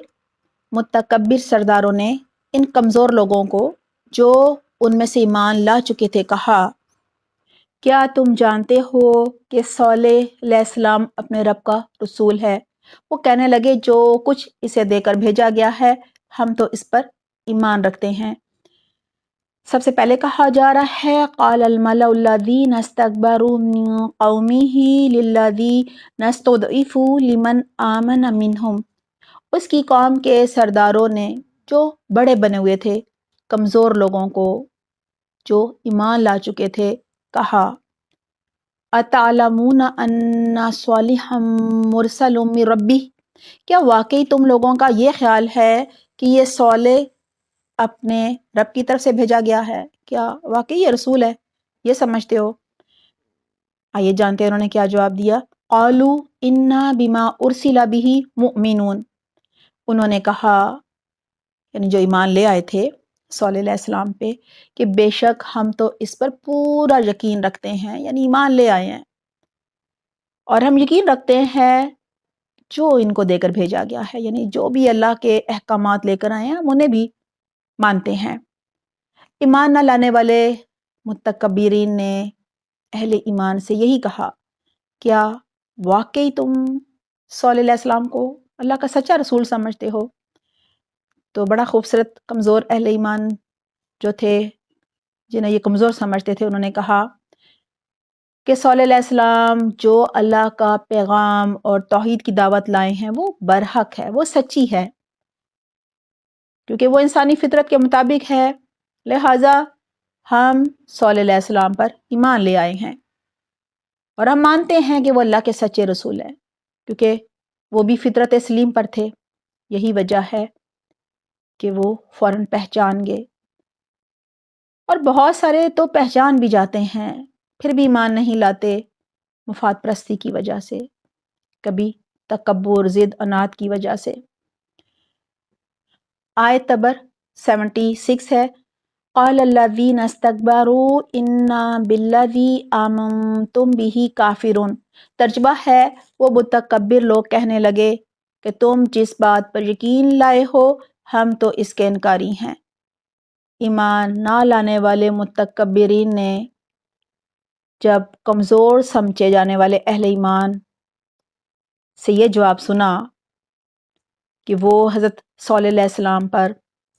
متکبر سرداروں نے ان کمزور لوگوں کو جو ان میں سے ایمان لا چکے تھے کہا کیا تم جانتے ہو کہ صالح علیہ السلام اپنے رب کا رسول ہے؟ وہ کہنے لگے جو کچھ اسے دے کر بھیجا گیا ہے ہم تو اس پر ایمان رکھتے ہیں. سب سے پہلے کہا جا رہا ہے قال الملأ الذین استکبروا من قومه للذین استضعفوا لمن آمن منهم. اس کی قوم کے سرداروں نے جو بڑے بنے ہوئے تھے کمزور لوگوں کو جو ایمان لا چکے تھے کہا اتعلمون ان صالحا مرسل من ربی، کیا واقعی تم لوگوں کا یہ خیال ہے کہ یہ صالح اپنے رب کی طرف سے بھیجا گیا ہے؟ کیا واقعی یہ رسول ہے؟ یہ سمجھتے ہو؟ آئیے جانتے ہیں انہوں نے کیا جواب دیا. قالوا انا بما ارسل به مؤمنون. انہوں نے کہا یعنی جو ایمان لے آئے تھے صالح علیہ السلام پہ کہ بے شک ہم تو اس پر پورا یقین رکھتے ہیں، یعنی ایمان لے آئے ہیں اور ہم یقین رکھتے ہیں جو ان کو دے کر بھیجا گیا ہے، یعنی جو بھی اللہ کے احکامات لے کر آئے ہیں ہم انہیں بھی مانتے ہیں. ایمان نہ لانے والے متکبرین نے اہل ایمان سے یہی کہا کیا واقعی تم صالح علیہ السلام کو اللہ کا سچا رسول سمجھتے ہو؟ تو بڑا خوبصورت کمزور اہل ایمان جو تھے جنہیں یہ کمزور سمجھتے تھے انہوں نے کہا کہ صالح علیہ السلام جو اللہ کا پیغام اور توحید کی دعوت لائے ہیں وہ برحق ہے، وہ سچی ہے، کیونکہ وہ انسانی فطرت کے مطابق ہے، لہٰذا ہم صالح علیہ السلام پر ایمان لے آئے ہیں اور ہم مانتے ہیں کہ وہ اللہ کے سچے رسول ہیں، کیونکہ وہ بھی فطرت سلیم پر تھے. یہی وجہ ہے کہ وہ فوراً پہچان گئے، اور بہت سارے تو پہچان بھی جاتے ہیں پھر بھی ایمان نہیں لاتے مفاد پرستی کی وجہ سے، کبھی تکبر، ضد، عناد کی وجہ سے. آیت نمبر 76 ہے قال الذین استکبروا انا بالذی آمنتم بہ کافرون. ترجمہ ہے وہ متکبر لوگ کہنے لگے کہ تم جس بات پر یقین لائے ہو ہم تو اس کے انکاری ہیں. ایمان نہ لانے والے متکبرین نے جب کمزور سمجھے جانے والے اہل ایمان سے یہ جواب سنا کہ وہ حضرت صالح علیہ السلام پر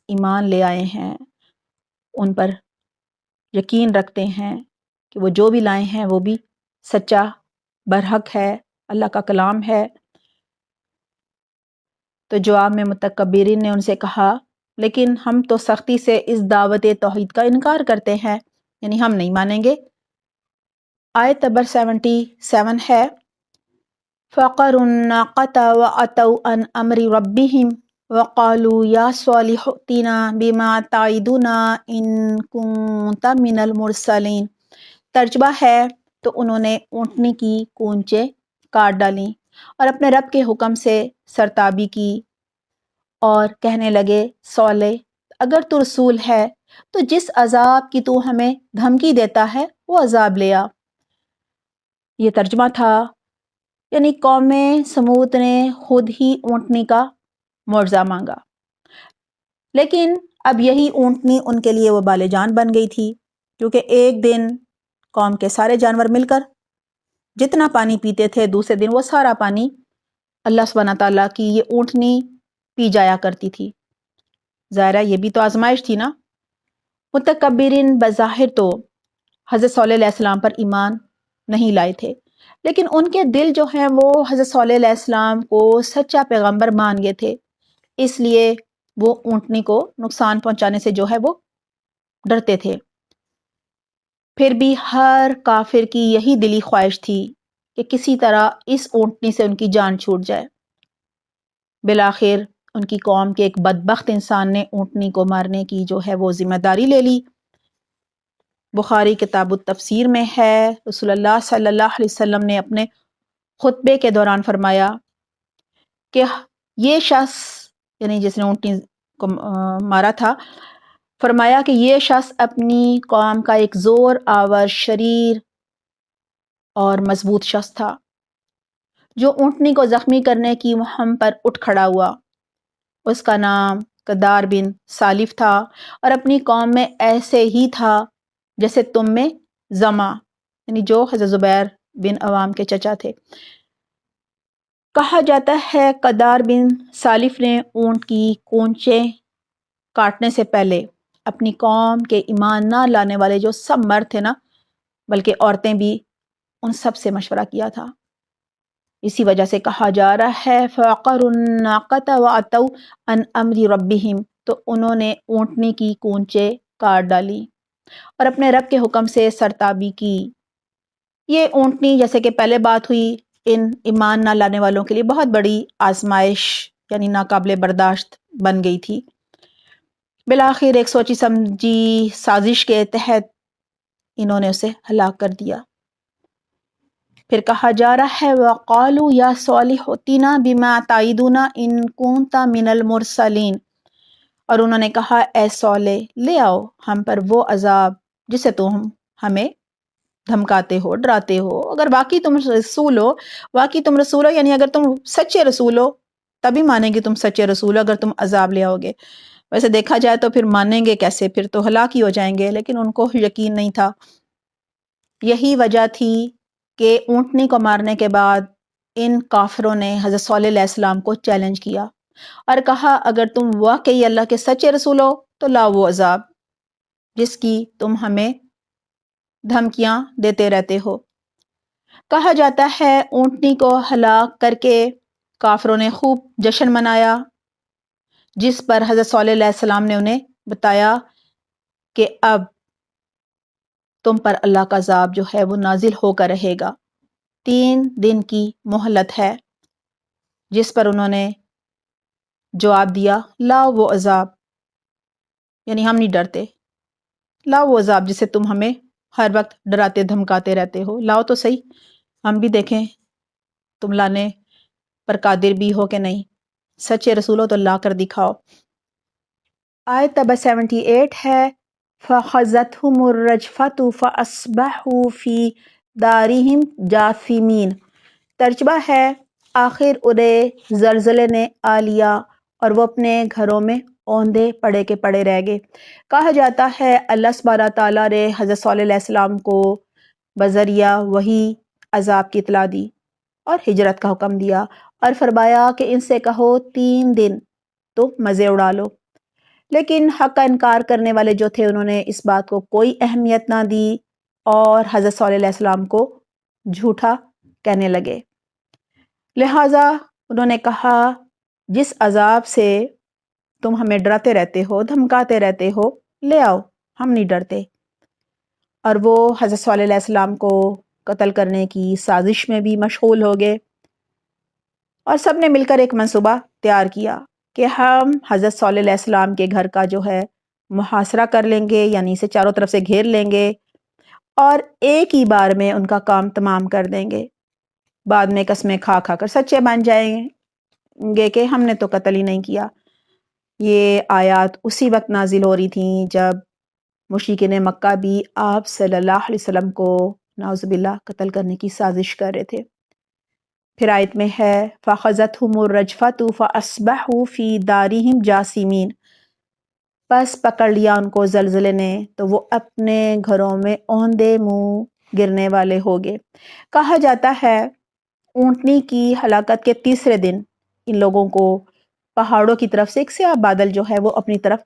ایمان لے آئے ہیں، ان پر یقین رکھتے ہیں کہ وہ جو بھی لائے ہیں وہ بھی سچا برحق ہے، اللہ کا کلام ہے، تو جواب میں متکبرین نے ان سے کہا لیکن ہم تو سختی سے اس دعوت توحید کا انکار کرتے ہیں، یعنی ہم نہیں مانیں گے. آیت نمبر 77 ہے فَعَقَرُوا النَّاقَةَ وَعَتَوْا عَنْ أَمْرِ رَبِّهِمْ وَقَالُوا يَا صَالِحُ ائْتِنَا بِمَا تَعِدُنَا إِن كُنتَ مِنَ الْمُرْسَلِينَ. ترجمہ ہے تو انہوں نے اونٹنی کی کونچیں کاٹ ڈالیں اور اپنے رب کے حکم سے سرتابی کی اور کہنے لگے صالح اگر تو رسول ہے تو جس عذاب کی تو ہمیں دھمکی دیتا ہے وہ عذاب لے آ۔ یہ ترجمہ تھا، یعنی قوم سمود نے خود ہی اونٹنی کا معجزہ مانگا، لیکن اب یہی اونٹنی ان کے لیے وبال جان بن گئی تھی، کیونکہ ایک دن قوم کے سارے جانور مل کر جتنا پانی پیتے تھے دوسرے دن وہ سارا پانی اللہ سبحانہ تعالیٰ کی یہ اونٹنی پی جایا کرتی تھی۔ ظاہرہ یہ بھی تو آزمائش تھی نا۔ متکبرین بظاہر تو حضرت صالح علیہ السلام پر ایمان نہیں لائے تھے، لیکن ان کے دل جو ہیں وہ حضرت صالح علیہ السلام کو سچا پیغمبر مان گئے تھے، اس لیے وہ اونٹنی کو نقصان پہنچانے سے جو ہے وہ ڈرتے تھے۔ پھر بھی ہر کافر کی یہی دلی خواہش تھی کہ کسی طرح اس اونٹنی سے ان کی جان چھوٹ جائے۔ بالآخر ان کی قوم کے ایک بدبخت انسان نے اونٹنی کو مارنے کی جو ہے وہ ذمہ داری لے لی۔ بخاری کتاب التفسیر میں ہے، رسول اللہ صلی اللہ علیہ وسلم نے اپنے خطبے کے دوران فرمایا کہ یہ شخص، یعنی جس نے اونٹنی کو مارا تھا، فرمایا کہ یہ شخص اپنی قوم کا ایک زور آور، شریر اور مضبوط شخص تھا جو اونٹنی کو زخمی کرنے کی مہم پر اٹھ کھڑا ہوا۔ اس کا نام قدار بن سالف تھا اور اپنی قوم میں ایسے ہی تھا جیسے تم میں زما، یعنی جو حضرت زبیر بن عوام کے چچا تھے۔ کہا جاتا ہے قدار بن سالف نے اونٹ کی کونچیں کاٹنے سے پہلے اپنی قوم کے ایمان نہ لانے والے جو سب مرد تھے نا، بلکہ عورتیں بھی، ان سب سے مشورہ کیا تھا۔ اسی وجہ سے کہا جا رہا ہے فَعَقَرُوا النَّاقَةَ وَعَتَوْا عَنْ أَمْرِ رَبِّهِمْ، تو انہوں نے اونٹنی کی کونچیں کاٹ ڈالی اور اپنے رب کے حکم سے سرتابی کی۔ یہ اونٹنی، جیسے کہ پہلے بات ہوئی، ان ایمان نہ لانے والوں کے لیے بہت بڑی آزمائش، یعنی ناقابل برداشت بن گئی تھی۔ بالآخر ایک سوچی سمجھی سازش کے تحت انہوں نے اسے ہلاک کر دیا۔ پھر کہا جا رہا ہے وَقَالُوا يَا صَالِحُ ائْتِنَا بِمَا تَعِدُنَا إِن كُنتَ مِنَ الْمُرْسَلِينَ، اور انہوں نے کہا اے صالح لے آؤ ہم پر وہ عذاب جسے تم ہمیں دھمکاتے ہو، ڈراتے ہو، اگر واقعی تم رسول ہو، واقعی تم رسول ہو، یعنی اگر تم سچے رسول ہو تبھی مانیں گے تم سچے رسول ہو، اگر تم عذاب لے آؤ گے۔ ویسے دیکھا جائے تو پھر مانیں گے کیسے، پھر تو ہلاک ہی ہو جائیں گے، لیکن ان کو یقین نہیں تھا۔ یہی وجہ تھی کہ اونٹنی کو مارنے کے بعد ان کافروں نے حضرت صالح علیہ السلام کو چیلنج کیا اور کہا اگر تم واقعی اللہ کے سچے رسول ہو تو لاؤ وہ عذاب جس کی تم ہمیں دھمکیاں دیتے رہتے ہو۔ کہا جاتا ہے اونٹنی کو ہلاک کر کے کافروں نے خوب جشن منایا، جس پر حضرت صالح علیہ السلام نے انہیں بتایا کہ اب تم پر اللہ کا عذاب جو ہے وہ نازل ہو کر رہے گا، 3 دن کی مہلت ہے، جس پر انہوں نے جواب دیا لاؤ وہ عذاب، یعنی ہم نہیں ڈرتے، لاؤ وہ عذاب جسے تم ہمیں ہر وقت ڈراتے دھمکاتے رہتے ہو، لاؤ تو صحیح، ہم بھی دیکھیں تم لانے پر قادر بھی ہو کہ نہیں، سچے رسول ہو تو لا کر دکھاؤ۔ آیت نمبر 78 ہے فَأَخَذَتْهُمُ الرَّجْفَةُ فَأَصْبَحُوا فِي دَارِهِمْ جَاثِمِينَ، ترجمہ ہے آخر انہیں زلزلے نے آ لیا اور وہ اپنے گھروں میں اوندھے پڑے کے پڑے رہ گئے۔ کہا جاتا ہے اللہ سبحانہ تعالیٰ نے حضرت صالح علیہ السلام کو بذریعہ وحی عذاب کی اطلاع دی اور ہجرت کا حکم دیا اور فرمایا کہ ان سے کہو 3 دن تو مزے اڑا لو، لیکن حق کا انکار کرنے والے جو تھے انہوں نے اس بات کو کوئی اہمیت نہ دی اور حضرت صالح علیہ السلام کو جھوٹا کہنے لگے۔ لہٰذا انہوں نے کہا جس عذاب سے تم ہمیں ڈراتے رہتے ہو، دھمکاتے رہتے ہو، لے آؤ، ہم نہیں ڈرتے۔ اور وہ حضرت صالح علیہ السلام کو قتل کرنے کی سازش میں بھی مشغول ہو گئے اور سب نے مل کر ایک منصوبہ تیار کیا کہ ہم حضرت صالح علیہ السلام کے گھر کا جو ہے محاصرہ کر لیں گے، یعنی اسے چاروں طرف سے گھیر لیں گے اور ایک ہی بار میں ان کا کام تمام کر دیں گے، بعد میں قسمیں کھا کھا کر سچے بن جائیں گے کہ ہم نے تو قتل ہی نہیں کیا۔ یہ آیات اسی وقت نازل ہو رہی تھیں جب مشرکین مکہ بھی آپ صلی اللہ علیہ وسلم کو نعوذ باللہ قتل کرنے کی سازش کر رہے تھے۔ پھر آیت میں ہے فَأَخَذَتْهُمُ الرَّجْفَةُ فَأَصْبَحُوا فِي دَارِهِمْ جَاثِمِينَ، پس پکڑ لیا ان کو زلزلے نے تو وہ اپنے گھروں میں اوندے منہ گرنے والے ہو گئے۔ کہا جاتا ہے اونٹنی کی ہلاکت کے تیسرے دن ان لوگوں کو پہاڑوں کی طرف سے ایک سیاہ بادل جو ہے وہ اپنی طرف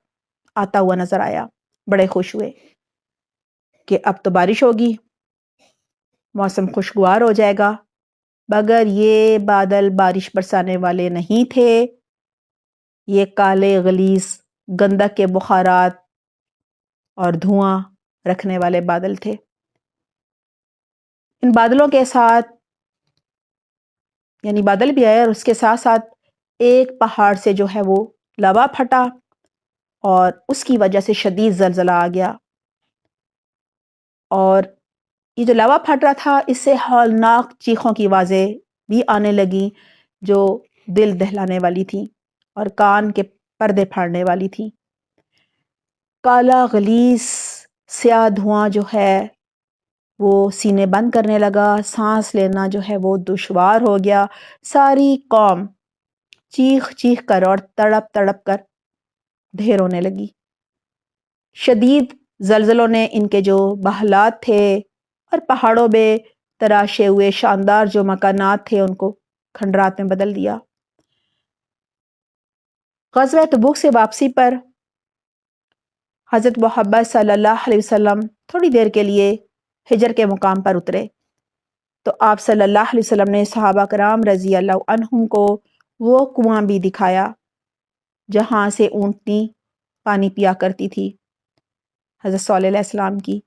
آتا ہوا نظر آیا، بڑے خوش ہوئے کہ اب تو بارش ہوگی، موسم خوشگوار ہو جائے گا، مگر یہ بادل بارش برسانے والے نہیں تھے، یہ کالے غلیظ گندک کے بخارات اور دھواں رکھنے والے بادل تھے۔ ان بادلوں کے ساتھ یعنی بادل بھی آئے اور اس کے ساتھ ساتھ ایک پہاڑ سے جو ہے وہ لاوا پھٹا اور اس کی وجہ سے شدید زلزلہ آ گیا، اور یہ جو لاوا پھٹ رہا تھا اس سے ہولناک چیخوں کی آوازیں بھی آنے لگیں جو دل دہلانے والی تھی اور کان کے پردے پھاڑنے والی تھی۔ کالا غلیظ سیاہ دھواں جو ہے وہ سینے بند کرنے لگا، سانس لینا جو ہے وہ دشوار ہو گیا، ساری قوم چیخ چیخ کر اور تڑپ تڑپ کر ڈھیر ہونے لگی۔ شدید زلزلوں نے ان کے جو محلات تھے اور پہاڑوں میں تراشے ہوئے شاندار جو مکانات تھے ان کو کھنڈرات میں بدل دیا۔ غزوہ تبوک سے واپسی پر حضرت محمد صلی اللہ علیہ وسلم تھوڑی دیر کے لیے ہجر کے مقام پر اترے تو آپ صلی اللہ علیہ وسلم نے صحابہ کرام رضی اللہ عنہم کو وہ کنواں بھی دکھایا جہاں سے اونٹنی پانی پیا کرتی تھی، حضرت صالح علیہ السلام کی۔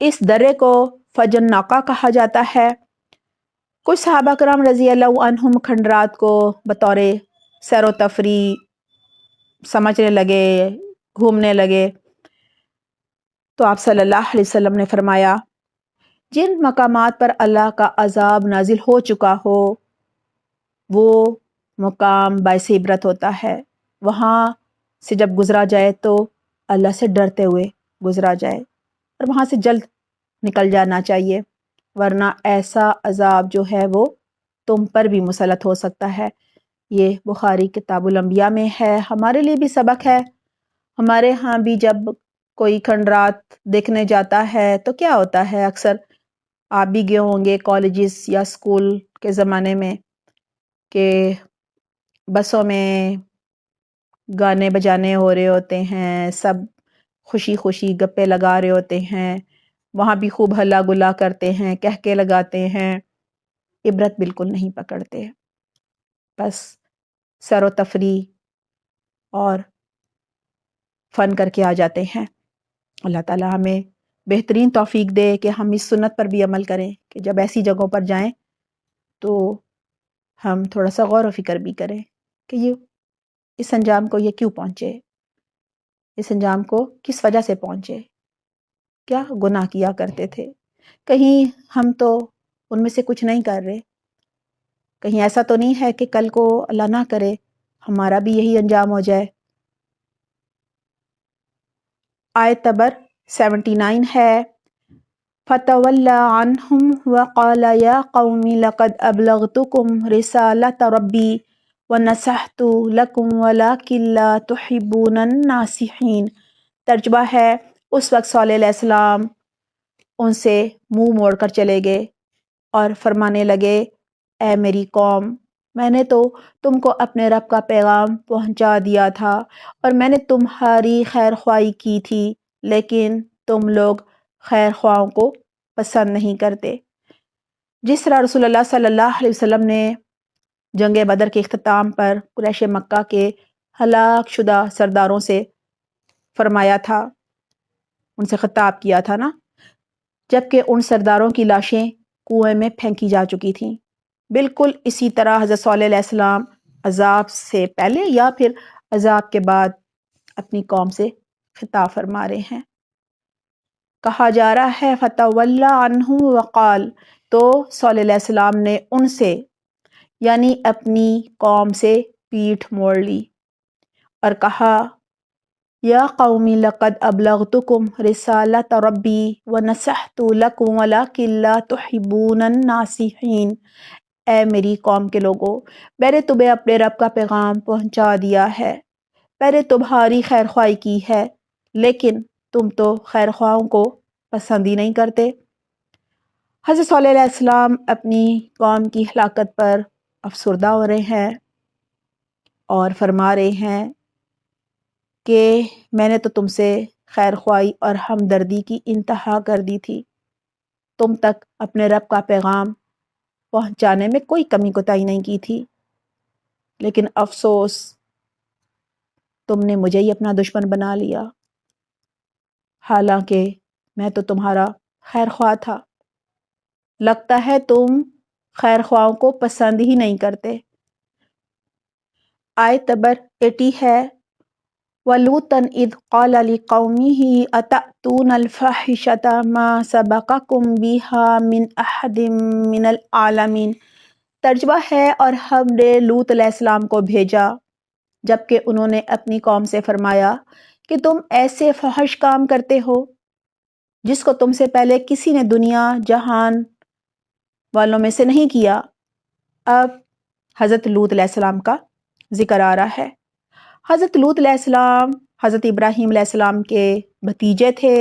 اس درے کو فجر ناقہ کہا جاتا ہے۔ کچھ صحابہ کرام رضی اللہ عنہم کھنڈرات کو بطور سیر و تفریح سمجھنے لگے، گھومنے لگے، تو آپ صلی اللہ علیہ وسلم نے فرمایا جن مقامات پر اللہ کا عذاب نازل ہو چکا ہو وہ مقام باعث عبرت ہوتا ہے، وہاں سے جب گزرا جائے تو اللہ سے ڈرتے ہوئے گزرا جائے اور وہاں سے جلد نکل جانا چاہیے، ورنہ ایسا عذاب جو ہے وہ تم پر بھی مسلط ہو سکتا ہے۔ یہ بخاری کتاب الانبیاء میں ہے، ہمارے لیے بھی سبق ہے۔ ہمارے ہاں بھی جب کوئی کھنڈرات دیکھنے جاتا ہے تو کیا ہوتا ہے، اکثر آپ بھی گئے ہوں گے کالجز یا اسکول کے زمانے میں کہ بسوں میں گانے بجانے ہو رہے ہوتے ہیں، سب خوشی خوشی گپے لگا رہے ہوتے ہیں، وہاں بھی خوب ہلا گلا کرتے ہیں، کہکے لگاتے ہیں، عبرت بالکل نہیں پکڑتے، بس سیر و تفریح اور فن کر کے آ جاتے ہیں۔ اللہ تعالی ہمیں بہترین توفیق دے کہ ہم اس سنت پر بھی عمل کریں کہ جب ایسی جگہوں پر جائیں تو ہم تھوڑا سا غور و فکر بھی کریں کہ یہ اس انجام کو یہ کیوں پہنچے، اس انجام کو کس وجہ سے پہنچے، کیا گناہ کیا کرتے تھے، کہیں ہم تو ان میں سے کچھ نہیں کر رہے، کہیں ایسا تو نہیں ہے کہ کل کو اللہ نہ کرے ہمارا بھی یہی انجام ہو جائے۔ آیت نمبر 79 ہے فَتَوَلَّى عَنْهُمْ وَقَالَ يَا قَوْمِ لَقَدْ أَبْلَغْتُكُمْ رِسَالَةَ رَبِّي وَنَصَحْتُ لَكُمْ وَلَكِنْ لَا تُحِبُّونَ النَّاصِحِينَ۔ ترجمہ ہے اس وقت صالح علیہ السلام ان سے منہ موڑ کر چلے گئے اور فرمانے لگے اے میری قوم، میں نے تو تم کو اپنے رب کا پیغام پہنچا دیا تھا اور میں نے تمہاری خیر خواہی کی تھی، لیکن تم لوگ خیر خواہوں کو پسند نہیں کرتے۔ جس طرح رسول اللہ صلی اللہ علیہ وسلم نے جنگ بدر کے اختتام پر قریش مکہ کے ہلاک شدہ سرداروں سے فرمایا تھا، ان سے خطاب کیا تھا نا، جبکہ ان سرداروں کی لاشیں کنویں میں پھینکی جا چکی تھیں، بالکل اسی طرح حضرت صالح علیہ السلام عذاب سے پہلے یا پھر عذاب کے بعد اپنی قوم سے خطاب فرما رہے ہیں۔ کہا جا رہا ہے فتولی عنہم وقال، تو صلی اللہ علیہ وسلم نے ان سے یعنی اپنی قوم سے پیٹھ موڑ لی اور کہا یا قومی لقد ابلغتکم رسالت ربی ونصحت لکم ولکن لا تحبون الناصحین، اے میری قوم کے لوگوں، میں نے تمہیں اپنے رب کا پیغام پہنچا دیا ہے، میں نے تمہاری خیر خواہی کی ہے، لیکن تم تو خیر خواہوں کو پسند ہی نہیں کرتے۔ حضرت صلی اللہ علیہ وسلم اپنی قوم کی ہلاکت پر افسردہ ہو رہے ہیں اور فرما رہے ہیں کہ میں نے تو تم سے خیر خواہی اور ہمدردی کی انتہا کر دی تھی، تم تک اپنے رب کا پیغام پہنچانے میں کوئی کمی کوتاہی نہیں کی تھی، لیکن افسوس تم نے مجھے ہی اپنا دشمن بنا لیا، حالانکہ میں تو تمہارا خیر خواہ تھا، لگتا ہے تم خیر خواہوں کو پسند ہی نہیں کرتے۔ آیت نمبر 80 ہے وَلُوطًا اِذْ قَالَ لِقَوْمِهِ أَتَأْتُونَ الْفَاحِشَةَ مَا سَبَقَكُم بِهَا مِنْ أَحَدٍ مِنَ الْعَالَمِينَ۔ ترجمہ ہے اور ہم نے لوط علیہ السلام کو بھیجا جبکہ انہوں نے اپنی قوم سے فرمایا کہ تم ایسے فحش کام کرتے ہو جس کو تم سے پہلے کسی نے دنیا جہان والوں میں سے نہیں کیا۔ اب حضرت لوط علیہ السلام کا ذکر آ رہا ہے۔ حضرت لوط علیہ السلام حضرت ابراہیم علیہ السلام کے بھتیجے تھے،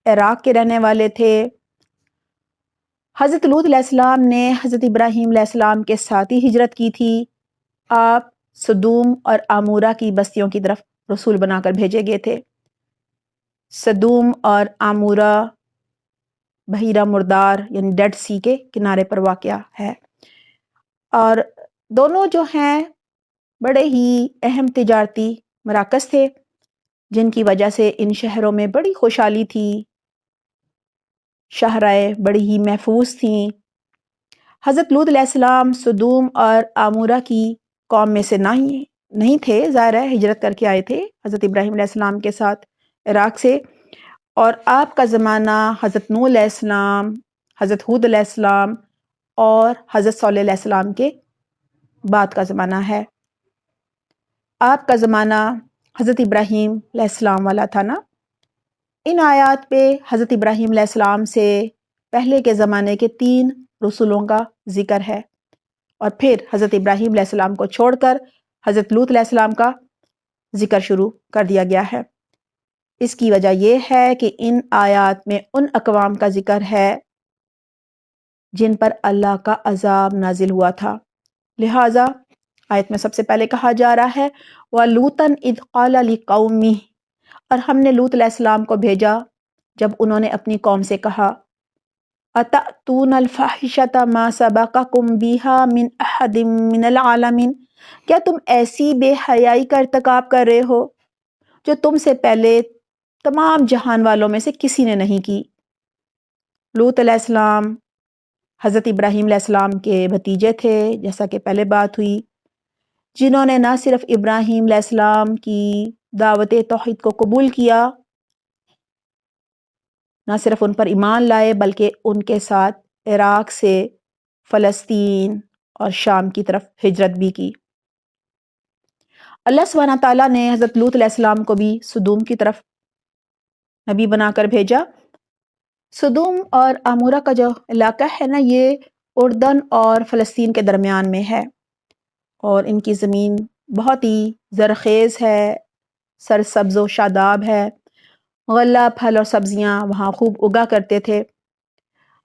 عراق کے رہنے والے تھے۔ حضرت لوط علیہ السلام نے حضرت ابراہیم علیہ السلام کے ساتھ ہی ہجرت کی تھی۔ آپ سدوم اور آمورہ کی بستیوں کی طرف رسول بنا کر بھیجے گئے تھے۔ سدوم اور آمورہ بحیرہ مردار یعنی ڈیڈ سی کے کنارے پر واقع ہے، اور دونوں جو ہیں بڑے ہی اہم تجارتی مراکز تھے جن کی وجہ سے ان شہروں میں بڑی خوشحالی تھی، شاہراہیں بڑی ہی محفوظ تھیں۔ حضرت لوط علیہ السلام سدوم اور آمورہ کی قوم میں سے نہیں تھے، ظاہر ہے ہجرت کر کے آئے تھے حضرت ابراہیم علیہ السلام کے ساتھ عراق سے، اور آپ کا زمانہ حضرت نوح علیہ السلام، حضرت ہود علیہ السلام اور حضرت صالح علیہ السلام کے بعد کا زمانہ ہے۔ آپ کا زمانہ حضرت ابراہیم علیہ السلام والا تھا نا۔ ان آیات پہ حضرت ابراہیم علیہ السلام سے پہلے کے زمانے کے 3 رسولوں کا ذکر ہے، اور پھر حضرت ابراہیم علیہ السلام کو چھوڑ کر حضرت لوط علیہ السلام کا ذکر شروع کر دیا گیا ہے۔ اس کی وجہ یہ ہے کہ ان آیات میں ان اقوام کا ذکر ہے جن پر اللہ کا عذاب نازل ہوا تھا، لہٰذا آیت میں سب سے پہلے کہا جا رہا ہے وَلُوطًا اِذْ قَالَ لِقَوْمِهِ، اور ہم نے لوط علیہ السلام کو بھیجا جب انہوں نے اپنی قوم سے کہا أَتَأْتُونَ الْفَاحِشَةَ مَا سَبَقَكُم بِهَا مِنْ أَحَدٍ مِنَ الْعَالَمِينَ، کیا تم ایسی بے حیائی کا ارتکاب کر رہے ہو جو تم سے پہلے تمام جہان والوں میں سے کسی نے نہیں کی۔ لوط علیہ السلام حضرت ابراہیم علیہ السلام کے بھتیجے تھے، جیسا کہ پہلے بات ہوئی، جنہوں نے نہ صرف ابراہیم علیہ السلام کی دعوت توحید کو قبول کیا، نہ صرف ان پر ایمان لائے، بلکہ ان کے ساتھ عراق سے فلسطین اور شام کی طرف ہجرت بھی کی۔ اللہ سبحانہ تعالیٰ نے حضرت لوط علیہ السلام کو بھی سدوم کی طرف نبی بنا کر بھیجا۔ سدوم اور آمورہ کا جو علاقہ ہے نا، یہ اردن اور فلسطین کے درمیان میں ہے، اور ان کی زمین بہت ہی زرخیز ہے، سرسبز و شاداب ہے، غلہ پھل اور سبزیاں وہاں خوب اگا کرتے تھے۔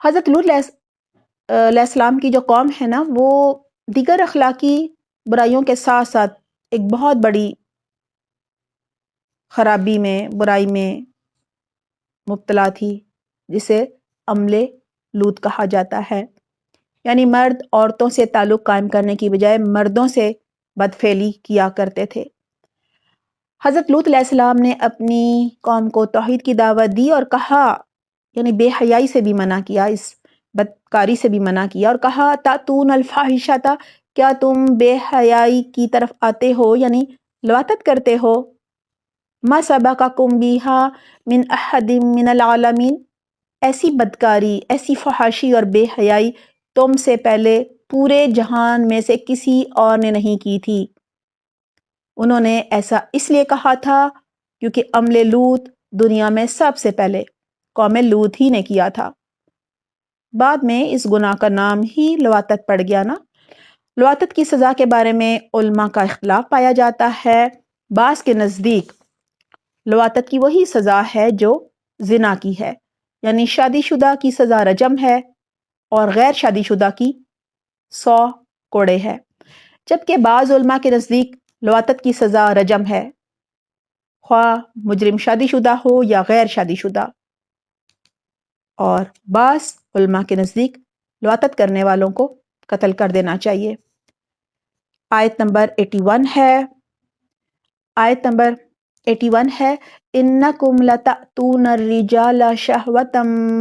حضرت لوط علیہ السلام کی جو قوم ہے نا، وہ دیگر اخلاقی برائیوں کے ساتھ ساتھ ایک بہت بڑی خرابی میں، برائی میں مبتلا تھی، جسے عمل لوط کہا جاتا ہے، یعنی مرد عورتوں سے تعلق قائم کرنے کی بجائے مردوں سے بدفعلی کیا کرتے تھے۔ حضرت لوط علیہ السلام نے اپنی قوم کو توحید کی دعوت دی اور کہا، یعنی بے حیائی سے بھی منع کیا، اس بدکاری سے بھی منع کیا، اور کہا تاتون الفاحشۃ، کیا تم بے حیائی کی طرف آتے ہو، یعنی لواطت کرتے ہو، ما سبقکم بیہا من احد من العالمین، ایسی بدکاری، ایسی فحاشی اور بے حیائی تم سے پہلے پورے جہان میں سے کسی اور نے نہیں کی تھی۔ انہوں نے ایسا اس لیے کہا تھا کیونکہ عمل لوط دنیا میں سب سے پہلے قوم لوط ہی نے کیا تھا۔ بعد میں اس گناہ کا نام ہی لواطت پڑ گیا نا۔ لواطت کی سزا کے بارے میں علماء کا اختلاف پایا جاتا ہے۔ بعض کے نزدیک لواطت کی وہی سزا ہے جو زنا کی ہے، یعنی شادی شدہ کی سزا رجم ہے اور غیر شادی شدہ کی 100 کوڑے ہے، جبکہ بعض علماء کے نزدیک لواطت کی سزا رجم ہے، خواہ مجرم شادی شدہ ہو یا غیر شادی شدہ، اور بعض علماء کے نزدیک لواطت کرنے والوں کو قتل کر دینا چاہیے۔ آیت نمبر 81 ہے، آیت نمبر 81 ہے، اِنَّكُمْ لَتَأْتُونَ الرِّجَالَ شَهْوَةً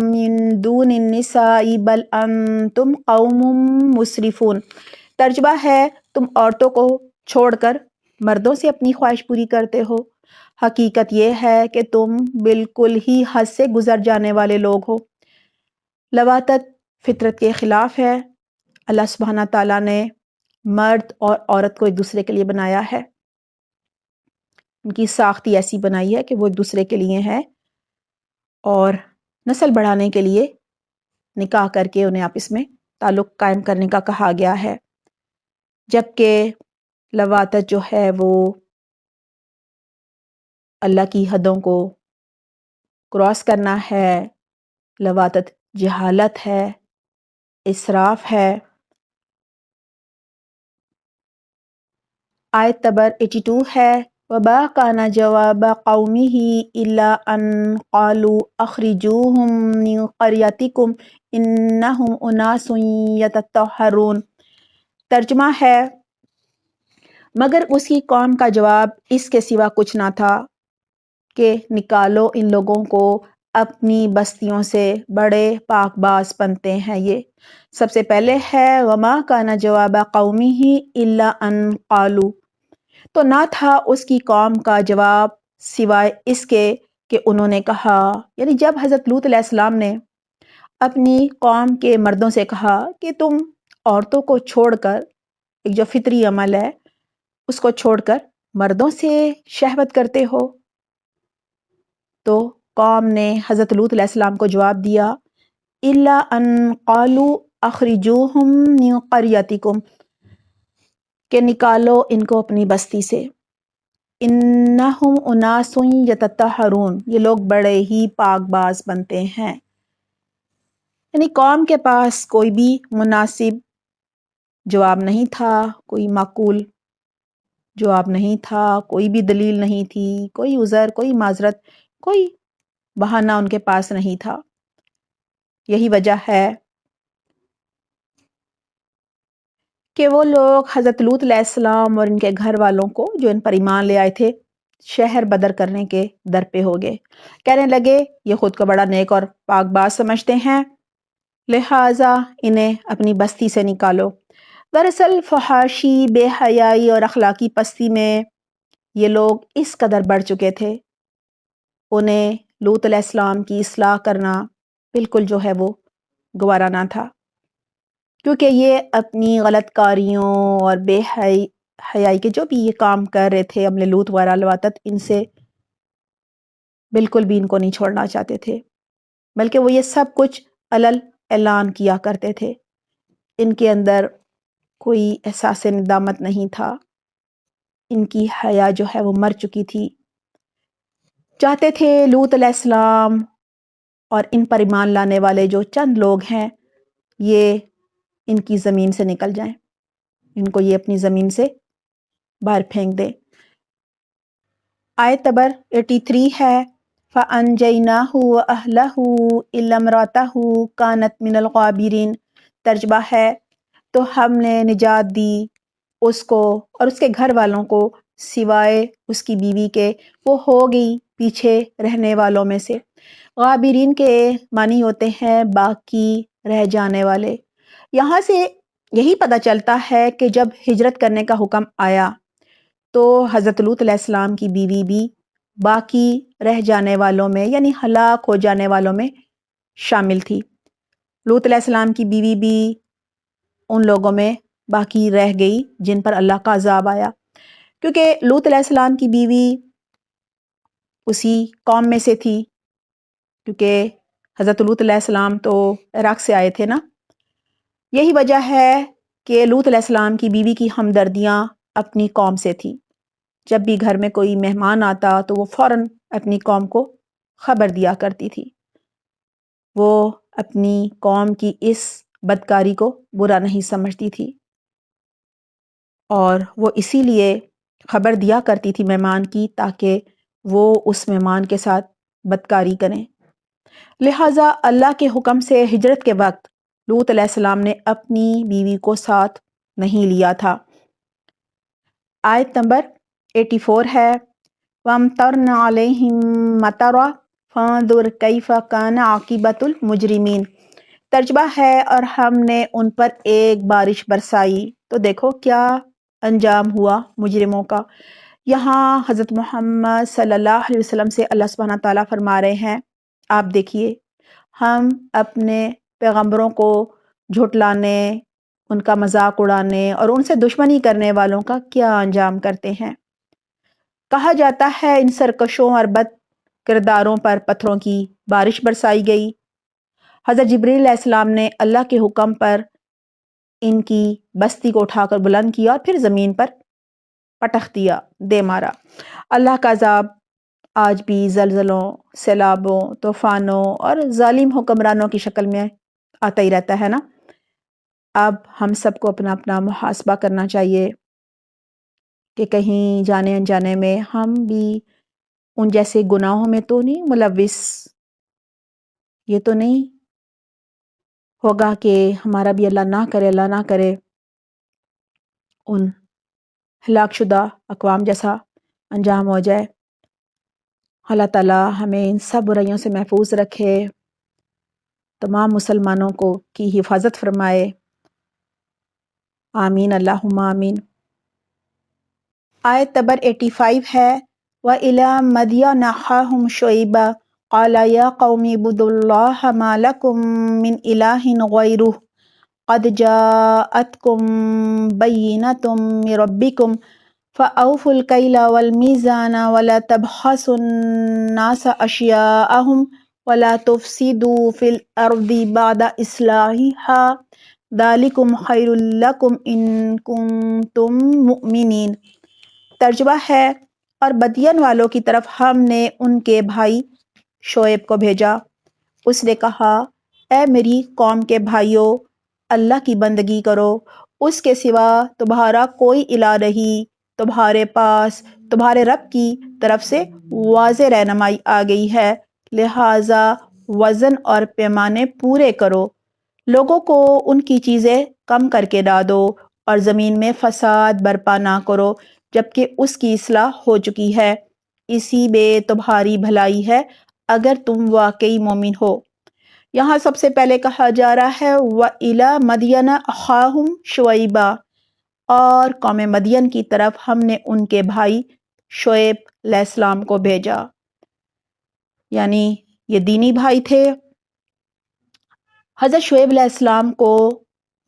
مِّن دُونِ النِّسَاءِ بَلْ أَنْتُمْ قَوْمٌ مُسْرِفُونَ۔ ترجمہ ہے، تم عورتوں کو چھوڑ کر مردوں سے اپنی خواہش پوری کرتے ہو، حقیقت یہ ہے کہ تم بالکل ہی حد سے گزر جانے والے لوگ ہو۔ لواطت فطرت کے خلاف ہے۔ اللہ سبحانہ تعالیٰ نے مرد اور عورت کو ایک دوسرے کے لیے بنایا ہے، ان کی ساختی ایسی بنائی ہے کہ وہ ایک دوسرے کے لیے ہیں، اور نسل بڑھانے کے لیے نکاح کر کے انہیں آپس میں تعلق قائم کرنے کا کہا گیا ہے، جبکہ لواطت جو ہے وہ اللہ کی حدوں کو کراس کرنا ہے، لواطت جہالت ہے، اسراف ہے۔ آیت نمبر 82 ہے، وَمَا كَانَ جَوَابَ قَوْمِهِ إِلَّا أَن قَالُوا أَخْرِجُوهُم مِّن قَرْيَتِكُمْ إِنَّهُمْ أُنَاسٌ يَتَطَهَّرُونَ۔ ترجمہ ہے، مگر اس کی قوم کا جواب اس کے سوا کچھ نہ تھا کہ نکالو ان لوگوں کو اپنی بستیوں سے، بڑے پاک باز بنتے ہیں۔ یہ سب سے پہلے ہے وَمَا كَانَ جَوَابَ قَوْمِهِ إِلَّا أَن قَالُوا، تو نہ تھا اس کی قوم کا جواب سوائے اس کے کہ انہوں نے کہا، یعنی جب حضرت لوط علیہ السلام نے اپنی قوم کے مردوں سے کہا کہ تم عورتوں کو چھوڑ کر، ایک جو فطری عمل ہے اس کو چھوڑ کر مردوں سے شہوت کرتے ہو، تو قوم نے حضرت لوط علیہ السلام کو جواب دیا، إِلَّا أَن قَالُوا أَخْرِجُوهُم مِّن قَرْيَتِكُمْ، کہ نکالو ان کو اپنی بستی سے، إِنَّهُمْ أُنَاسٌ يَتَطَّهَّرُونَ، یہ لوگ بڑے ہی پاک باز بنتے ہیں۔ یعنی قوم کے پاس کوئی بھی مناسب جواب نہیں تھا، کوئی معقول جواب نہیں تھا، کوئی بھی دلیل نہیں تھی، کوئی عذر، کوئی معذرت، کوئی بہانہ ان کے پاس نہیں تھا۔ یہی وجہ ہے کہ وہ لوگ حضرت لوط علیہ السلام اور ان کے گھر والوں کو جو ان پر ایمان لے آئے تھے شہر بدر کرنے کے در پہ ہو گئے، کہنے لگے یہ خود کو بڑا نیک اور پاک باز سمجھتے ہیں، لہٰذا انہیں اپنی بستی سے نکالو۔ دراصل فحاشی، بے حیائی اور اخلاقی پستی میں یہ لوگ اس قدر بڑھ چکے تھے، انہیں لوط علیہ السلام کی اصلاح کرنا بالکل جو ہے وہ گوارا نہ تھا، کیونکہ یہ اپنی غلط کاریوں اور بے حیائی کے جو بھی یہ کام کر رہے تھے، عمل لوط وغیرہ لواطت، ان سے بالکل بھی ان کو نہیں چھوڑنا چاہتے تھے، بلکہ وہ یہ سب کچھ علل اعلان کیا کرتے تھے۔ ان کے اندر کوئی احساس ندامت نہیں تھا، ان کی حیا جو ہے وہ مر چکی تھی۔ چاہتے تھے لوط علیہ السلام اور ان پر ایمان لانے والے جو چند لوگ ہیں یہ ان کی زمین سے نکل جائیں، ان کو یہ اپنی زمین سے باہر پھینک دیں۔ آیت نمبر 83 ہے، فَأَنْجَيْنَاهُ وَأَهْلَهُ إِلَّا امْرَأَتَهُ كَانَتْ مِنَ الْغَابِرِينَ۔ ترجمہ ہے، تو ہم نے نجات دی اس کو اور اس کے گھر والوں کو سوائے اس کی بیوی کے، وہ ہو گئی پیچھے رہنے والوں میں سے۔ غابرین کے معنی ہوتے ہیں باقی رہ جانے والے۔ یہاں سے یہی پتہ چلتا ہے کہ جب ہجرت کرنے کا حکم آیا تو حضرت لوط علیہ السلام کی بیوی بھی باقی رہ جانے والوں میں یعنی ہلاک ہو جانے والوں میں شامل تھی۔ لوط علیہ السلام کی بیوی بھی ان لوگوں میں باقی رہ گئی جن پر اللہ کا عذاب آیا، کیونکہ لوط علیہ السلام کی بیوی اسی قوم میں سے تھی، کیونکہ حضرت لوط علیہ السلام تو عراق سے آئے تھے نا۔ یہی وجہ ہے کہ لوط علیہ السلام کی بیوی کی ہمدردیاں اپنی قوم سے تھی۔ جب بھی گھر میں کوئی مہمان آتا تو وہ فوراً اپنی قوم کو خبر دیا کرتی تھی۔ وہ اپنی قوم کی اس بدکاری کو برا نہیں سمجھتی تھی، اور وہ اسی لیے خبر دیا کرتی تھی مہمان کی، تاکہ وہ اس مہمان کے ساتھ بدکاری کریں۔ لہٰذا اللہ کے حکم سے ہجرت کے وقت لوط علیہ السلام نے اپنی بیوی کو ساتھ نہیں لیا تھا۔ آیت نمبر 84 ہے، وَأَمْطَرْنَا عَلَيْهِمْ مَطَرًا فَانظُرْ كَيْفَ كَانَ عَاقِبَةُ الْمُجْرِمِينَ۔ ترجمہ ہے، اور ہم نے ان پر ایک بارش برسائی تو دیکھو کیا انجام ہوا مجرموں کا۔ یہاں حضرت محمد صلی اللہ علیہ وسلم سے اللہ سبحانہ تعالیٰ فرما رہے ہیں، آپ دیکھیے ہم اپنے پیغمبروں کو جھٹلانے، ان کا مذاق اڑانے اور ان سے دشمنی کرنے والوں کا کیا انجام کرتے ہیں۔ کہا جاتا ہے ان سرکشوں اور بد کرداروں پر پتھروں کی بارش برسائی گئی۔ حضرت جبریل علیہ السلام نے اللہ کے حکم پر ان کی بستی کو اٹھا کر بلند کیا اور پھر زمین پر پٹخ دیا، دے مارا۔ اللہ کا عذاب آج بھی زلزلوں، سیلابوں، طوفانوں اور ظالم حکمرانوں کی شکل میں آتا ہی رہتا ہے نا۔ اب ہم سب کو اپنا اپنا محاسبہ کرنا چاہیے کہ کہیں جانے انجانے میں ہم بھی ان جیسے گناہوں میں تو نہیں ملوث، یہ تو نہیں ہوگا کہ ہمارا بھی اللہ نہ کرے ان ہلاک شدہ اقوام جیسا انجام ہو جائے۔ اللہ تعالیٰ ہمیں ان سب برائیوں سے محفوظ رکھے، تمام مسلمانوں کی حفاظت فرمائے، آمین اللہم آمین۔ آیت نمبر 85 ہے، وَإِلَىٰ مَدْيَنَ أَخَاهُمْ شُعَيْبًا قَالَ يَا قَوْمِ اعْبُدُوا اللَّهَ مَا لَكُم مِّنْ إِلَٰهٍ غَيْرُهُ قَدْ جَاءَتْكُم بَيِّنَةٌ مِّن رَّبِّكُمْ فَأَوْفُوا الْكَيْلَ وَالْمِيزَانَ وَلَا تَبْخَسُوا النَّاسَ أَشْيَاءَهُمْ وَلَا تُفْسِدُوا فِي الْأَرْضِ بَعْدَ إِصْلَاحِهَا ذَٰلِكُمْ خَيْرٌ لَّكُمْ إِن كُنتُم مُّؤْمِنِينَ۔ ترجمہ ہے، اور مدین والوں کی طرف ہم نے ان کے بھائی شعیب کو بھیجا۔ اس نے کہا، اے میری قوم کے بھائیو، اللہ کی بندگی کرو، اس کے سوا تمہارا کوئی الہ نہیں۔ تمہارے پاس تمہارے رب کی طرف سے واضح رہنمائی آ گئی ہے، لہٰذا وزن اور پیمانے پورے کرو، لوگوں کو ان کی چیزیں کم کر کے نہ دو، اور زمین میں فساد برپا نہ کرو جبکہ اس کی اصلاح ہو چکی ہے، اسی میں تمہاری بھلائی ہے اگر تم واقعی مومن ہو۔ یہاں سب سے پہلے کہا جا رہا ہے وَإِلَىٰ مَدْيَنَ أَخَاهُمْ شُعَيْبًا، اور قوم مدین کی طرف ہم نے ان کے بھائی شعیب علیہ السلام کو بھیجا، یعنی یہ دینی بھائی تھے۔ حضرت شعیب علیہ السلام کو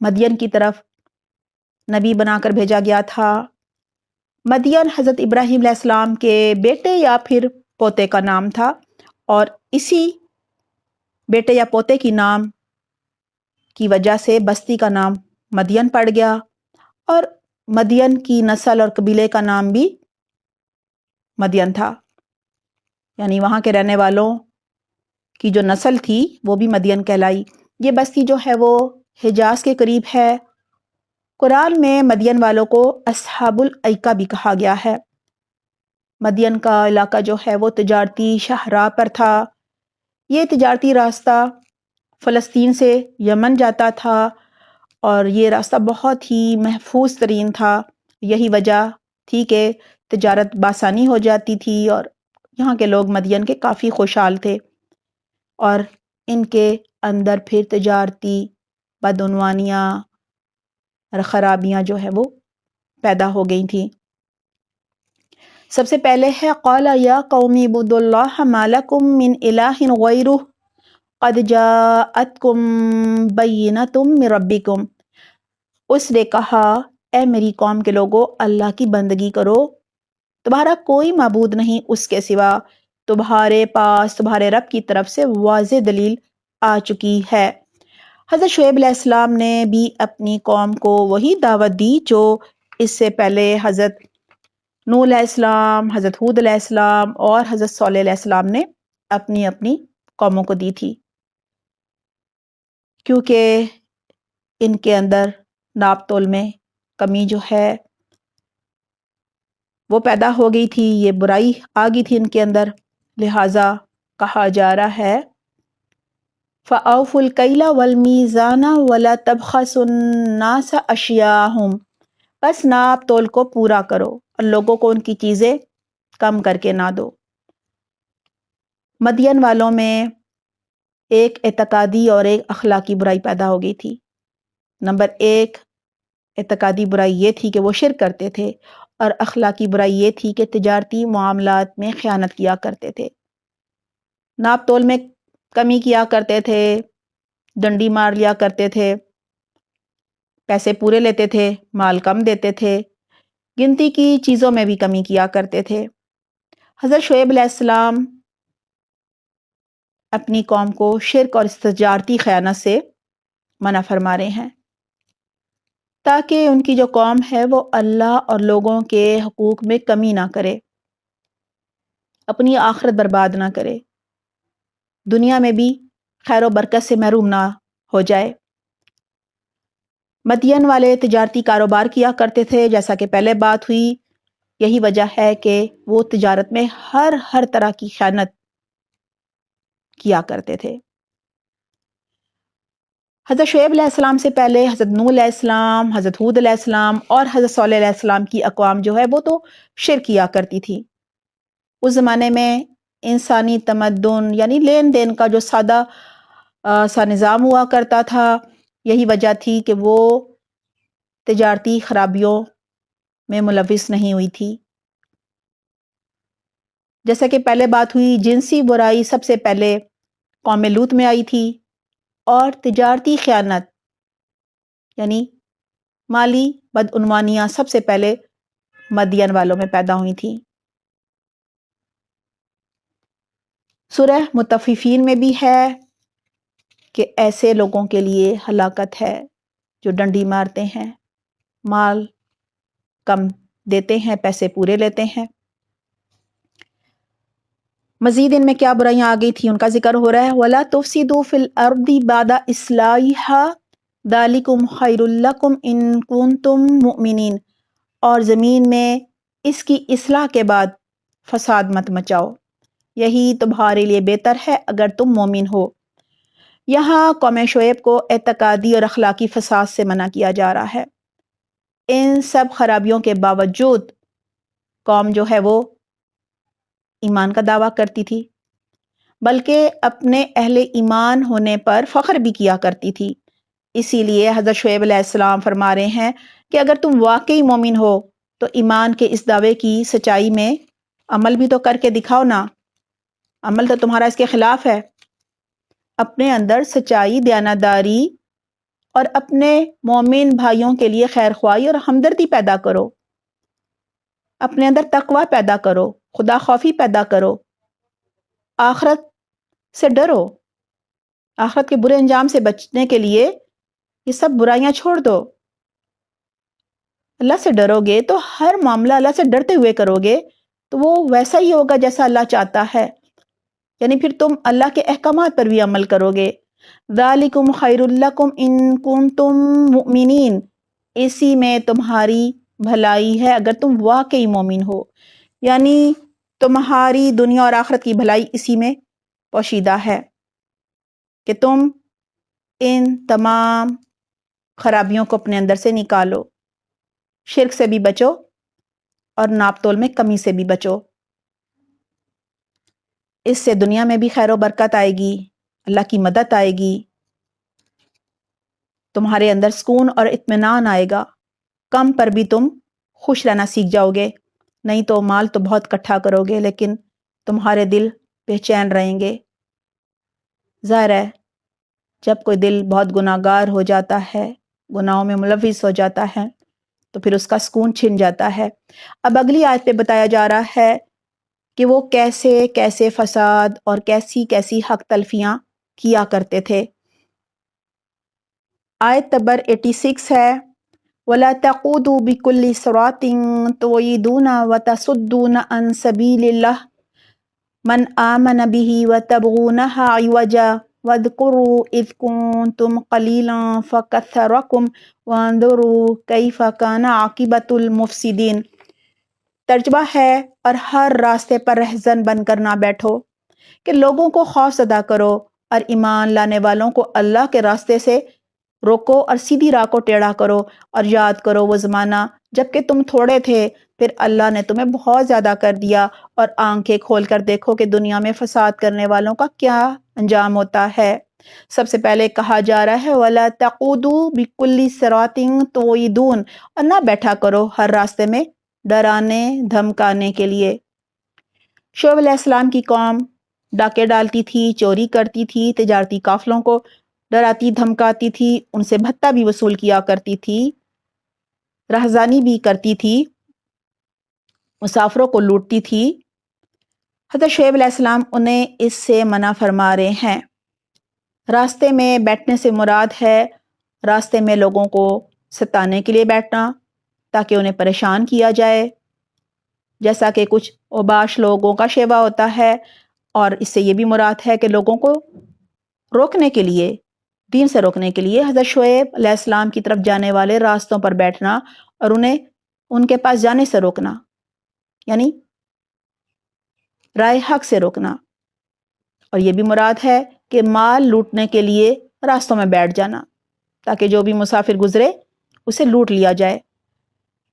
مدین کی طرف نبی بنا کر بھیجا گیا تھا۔ مدین حضرت ابراہیم علیہ السلام کے بیٹے یا پھر پوتے کا نام تھا، اور اسی بیٹے یا پوتے کی نام کی وجہ سے بستی کا نام مدین پڑ گیا، اور مدین کی نسل اور قبیلے کا نام بھی مدین تھا، یعنی وہاں کے رہنے والوں کی جو نسل تھی وہ بھی مدین کہلائی۔ یہ بستی جو ہے وہ حجاز کے قریب ہے۔ قرآن میں مدین والوں کو اصحاب الایکہ بھی کہا گیا ہے۔ مدین کا علاقہ جو ہے وہ تجارتی شاہراہ پر تھا۔ یہ تجارتی راستہ فلسطین سے یمن جاتا تھا، اور یہ راستہ بہت ہی محفوظ ترین تھا۔ یہی وجہ تھی کہ تجارت بآسانی ہو جاتی تھی، اور یہاں کے لوگ مدین کے کافی خوشحال تھے، اور ان کے اندر پھر تجارتی بدعنوانیاں اور خرابیاں جو ہے وہ پیدا ہو گئی تھیں۔ سب سے پہلے ہے قال یا قوم اعبدوا اللہ ما لکم من الہ غیرہ قد جاءتکم بینۃ من ربکم۔ اس نے کہا اے میری قوم کے لوگو، اللہ کی بندگی کرو، تمہارا کوئی معبود نہیں اس کے سوا، تمہارے پاس تمہارے رب کی طرف سے واضح دلیل آ چکی ہے۔ حضرت شعیب علیہ السلام نے بھی اپنی قوم کو وہی دعوت دی جو اس سے پہلے حضرت نوح علیہ السلام، حضرت ہود علیہ السلام اور حضرت صالح علیہ السلام نے اپنی اپنی قوموں کو دی تھی، کیونکہ ان کے اندر ناپ تول میں کمی جو ہے وہ پیدا ہو گئی تھی، یہ برائی آ گئی تھی ان کے اندر، لہٰذا کہا جا رہا ہے فَأَوْفُوا الْكَيْلَ وَالْمِيزَانَ وَلَا تَبْخَسُوا النَّاسَ أَشْيَاءَهُمْ، بس ناپ تول کو پورا کرو اور لوگوں کو ان کی چیزیں کم کر کے نہ دو۔ مدین والوں میں ایک اعتقادی اور ایک اخلاقی برائی پیدا ہو گئی تھی۔ نمبر ایک اعتقادی برائی یہ تھی کہ وہ شرک کرتے تھے، اور اخلاقی برائی یہ تھی کہ تجارتی معاملات میں خیانت کیا کرتے تھے، ناپ تول میں کمی کیا کرتے تھے، ڈنڈی مار لیا کرتے تھے، پیسے پورے لیتے تھے، مال کم دیتے تھے، گنتی کی چیزوں میں بھی کمی کیا کرتے تھے۔ حضرت شعیب علیہ السلام اپنی قوم کو شرک اور تجارتی خیانت سے منع فرما رہے ہیں، تاکہ ان کی جو قوم ہے وہ اللہ اور لوگوں کے حقوق میں کمی نہ کرے، اپنی آخرت برباد نہ کرے، دنیا میں بھی خیر و برکت سے محروم نہ ہو جائے۔ مدین والے تجارتی کاروبار کیا کرتے تھے، جیسا کہ پہلے بات ہوئی، یہی وجہ ہے کہ وہ تجارت میں ہر طرح کی خیانت کیا کرتے تھے۔ حضرت شعیب علیہ السلام سے پہلے حضرت نوح علیہ السلام، حضرت ہود علیہ السلام اور حضرت صالح علیہ السلام کی اقوام جو ہے وہ تو شرک کیا کرتی تھی۔ اس زمانے میں انسانی تمدن یعنی لین دین کا جو سادہ سا نظام ہوا کرتا تھا، یہی وجہ تھی کہ وہ تجارتی خرابیوں میں ملوث نہیں ہوئی تھی۔ جیسا کہ پہلے بات ہوئی، جنسی برائی سب سے پہلے قوم لوط میں آئی تھی، اور تجارتی خیانت یعنی مالی بدعنوانیاں سب سے پہلے مدین والوں میں پیدا ہوئی تھیں۔ سورہ مطففین میں بھی ہے کہ ایسے لوگوں کے لیے ہلاکت ہے جو ڈنڈی مارتے ہیں، مال کم دیتے ہیں، پیسے پورے لیتے ہیں۔ مزید ان میں کیا برائیاں آ گئی تھیں ان کا ذکر ہو رہا ہے، وَلَا تُفْسِدُوا فِي الْأَرْضِ بَعْدَ إِصْلَاحِهَا ذَلِكُمْ خَيْرٌ لَكُمْ إِن كُنتُم مُؤْمِنِينَ، اور زمین میں اس کی اصلاح کے بعد فساد مت مچاؤ، یہی تمہارے لیے بہتر ہے اگر تم مومن ہو۔ یہاں قوم شعیب کو اعتقادی اور اخلاقی فساد سے منع کیا جا رہا ہے۔ ان سب خرابیوں کے باوجود قوم جو ہے وہ ایمان کا دعویٰ کرتی تھی، بلکہ اپنے اہل ایمان ہونے پر فخر بھی کیا کرتی تھی۔ اسی لیے حضرت شعیب علیہ السلام فرما رہے ہیں کہ اگر تم واقعی مومن ہو تو ایمان کے اس دعوے کی سچائی میں عمل بھی تو کر کے دکھاؤ نا، عمل تو تمہارا اس کے خلاف ہے۔ اپنے اندر سچائی، دیانتداری اور اپنے مومن بھائیوں کے لیے خیر خواہی اور ہمدردی پیدا کرو، اپنے اندر تقوی پیدا کرو، خدا خوفی پیدا کرو، آخرت سے ڈرو، آخرت کے برے انجام سے بچنے کے لیے یہ سب برائیاں چھوڑ دو۔ اللہ سے ڈرو گے تو ہر معاملہ اللہ سے ڈرتے ہوئے کرو گے تو وہ ویسا ہی ہوگا جیسا اللہ چاہتا ہے، یعنی پھر تم اللہ کے احکامات پر بھی عمل کرو گے۔ ذَلِكُمْ خَيْرٌ لَكُمْ إِن كُنتُم مُؤْمِنِينَ، اسی میں تمہاری بھلائی ہے اگر تم واقعی مومن ہو، یعنی تمہاری دنیا اور آخرت کی بھلائی اسی میں پوشیدہ ہے کہ تم ان تمام خرابیوں کو اپنے اندر سے نکالو، شرک سے بھی بچو اور ناپ تول میں کمی سے بھی بچو۔ اس سے دنیا میں بھی خیر و برکت آئے گی، اللہ کی مدد آئے گی، تمہارے اندر سکون اور اطمینان آئے گا، کم پر بھی تم خوش رہنا سیکھ جاؤ گے، نہیں تو مال تو بہت اکٹھا کرو گے لیکن تمہارے دل بے چین رہیں گے۔ ظاہر ہے جب کوئی دل بہت گناہ گار ہو جاتا ہے، گناہوں میں ملوث ہو جاتا ہے، تو پھر اس کا سکون چھن جاتا ہے۔ اب اگلی آیت پہ بتایا جا رہا ہے کہ وہ کیسے کیسے فساد اور کیسی کیسی حق تلفیاں کیا کرتے تھے۔ آیت نمبر 86 ہے، وَلَا تَقُودُوا بِكُلِّ صِرَاطٍ تُوعِدُونَ وَتَصُدُّونَ عَنْ سَبِيلِ اللَّهِ مَنْ آمَنَ بِهِ وَتَبْغُونَهَا عِوَجًا وَاذْكُرُوا إِذْ كُنْتُمْ قَلِيلًا فَكَثَّرَكُمْ وَانظُرُوا كَيْفَ كَانَ عَاقِبَةُ الْمُفْسِدِينَ۔ ترجمہ ہے، اور ہر راستے پر رہزن بن کر نہ بیٹھو کہ لوگوں کو خوف زدہ کرو، اور ایمان لانے والوں کو اللہ کے راستے سے روکو اور سیدھی راہ کو ٹیڑھا کرو، اور یاد کرو وہ زمانہ جب کہ تم تھوڑے تھے، پھر اللہ نے تمہیں بہت زیادہ کر دیا، اور آنکھیں کھول کر دیکھو کہ دنیا میں فساد کرنے والوں کا کیا انجام ہوتا ہے۔ سب سے پہلے کہا جا رہا ہے وَلَا تَقُودُوا بِكُلِّ صِرَاطٍ تُوعِدُونَ، اور نہ بیٹھا کرو ہر راستے میں ڈرانے دھمکانے کے لیے۔ شعیب علیہ السلام کی قوم ڈاکے ڈالتی تھی، چوری کرتی تھی، تجارتی قافلوں کو ڈراتی دھمکاتی تھی، ان سے بھتہ بھی وصول کیا کرتی تھی، رہزانی بھی کرتی تھی، مسافروں کو لوٹتی تھی۔ حضرت شعیب علیہ السلام انہیں اس سے منع فرما رہے ہیں۔ راستے میں بیٹھنے سے مراد ہے راستے میں لوگوں کو ستانے کے لیے بیٹھنا تاکہ انہیں پریشان کیا جائے، جیسا کہ کچھ اوباش لوگوں کا شیوا ہوتا ہے، اور اس سے یہ بھی مراد ہے کہ لوگوں کو روکنے کے لیے، دین سے روکنے کے لیے حضرت شعیب علیہ السلام کی طرف جانے والے راستوں پر بیٹھنا اور انہیں ان کے پاس جانے سے روکنا، یعنی رائے حق سے روکنا۔ اور یہ بھی مراد ہے کہ مال لوٹنے کے لیے راستوں میں بیٹھ جانا تاکہ جو بھی مسافر گزرے اسے لوٹ لیا جائے۔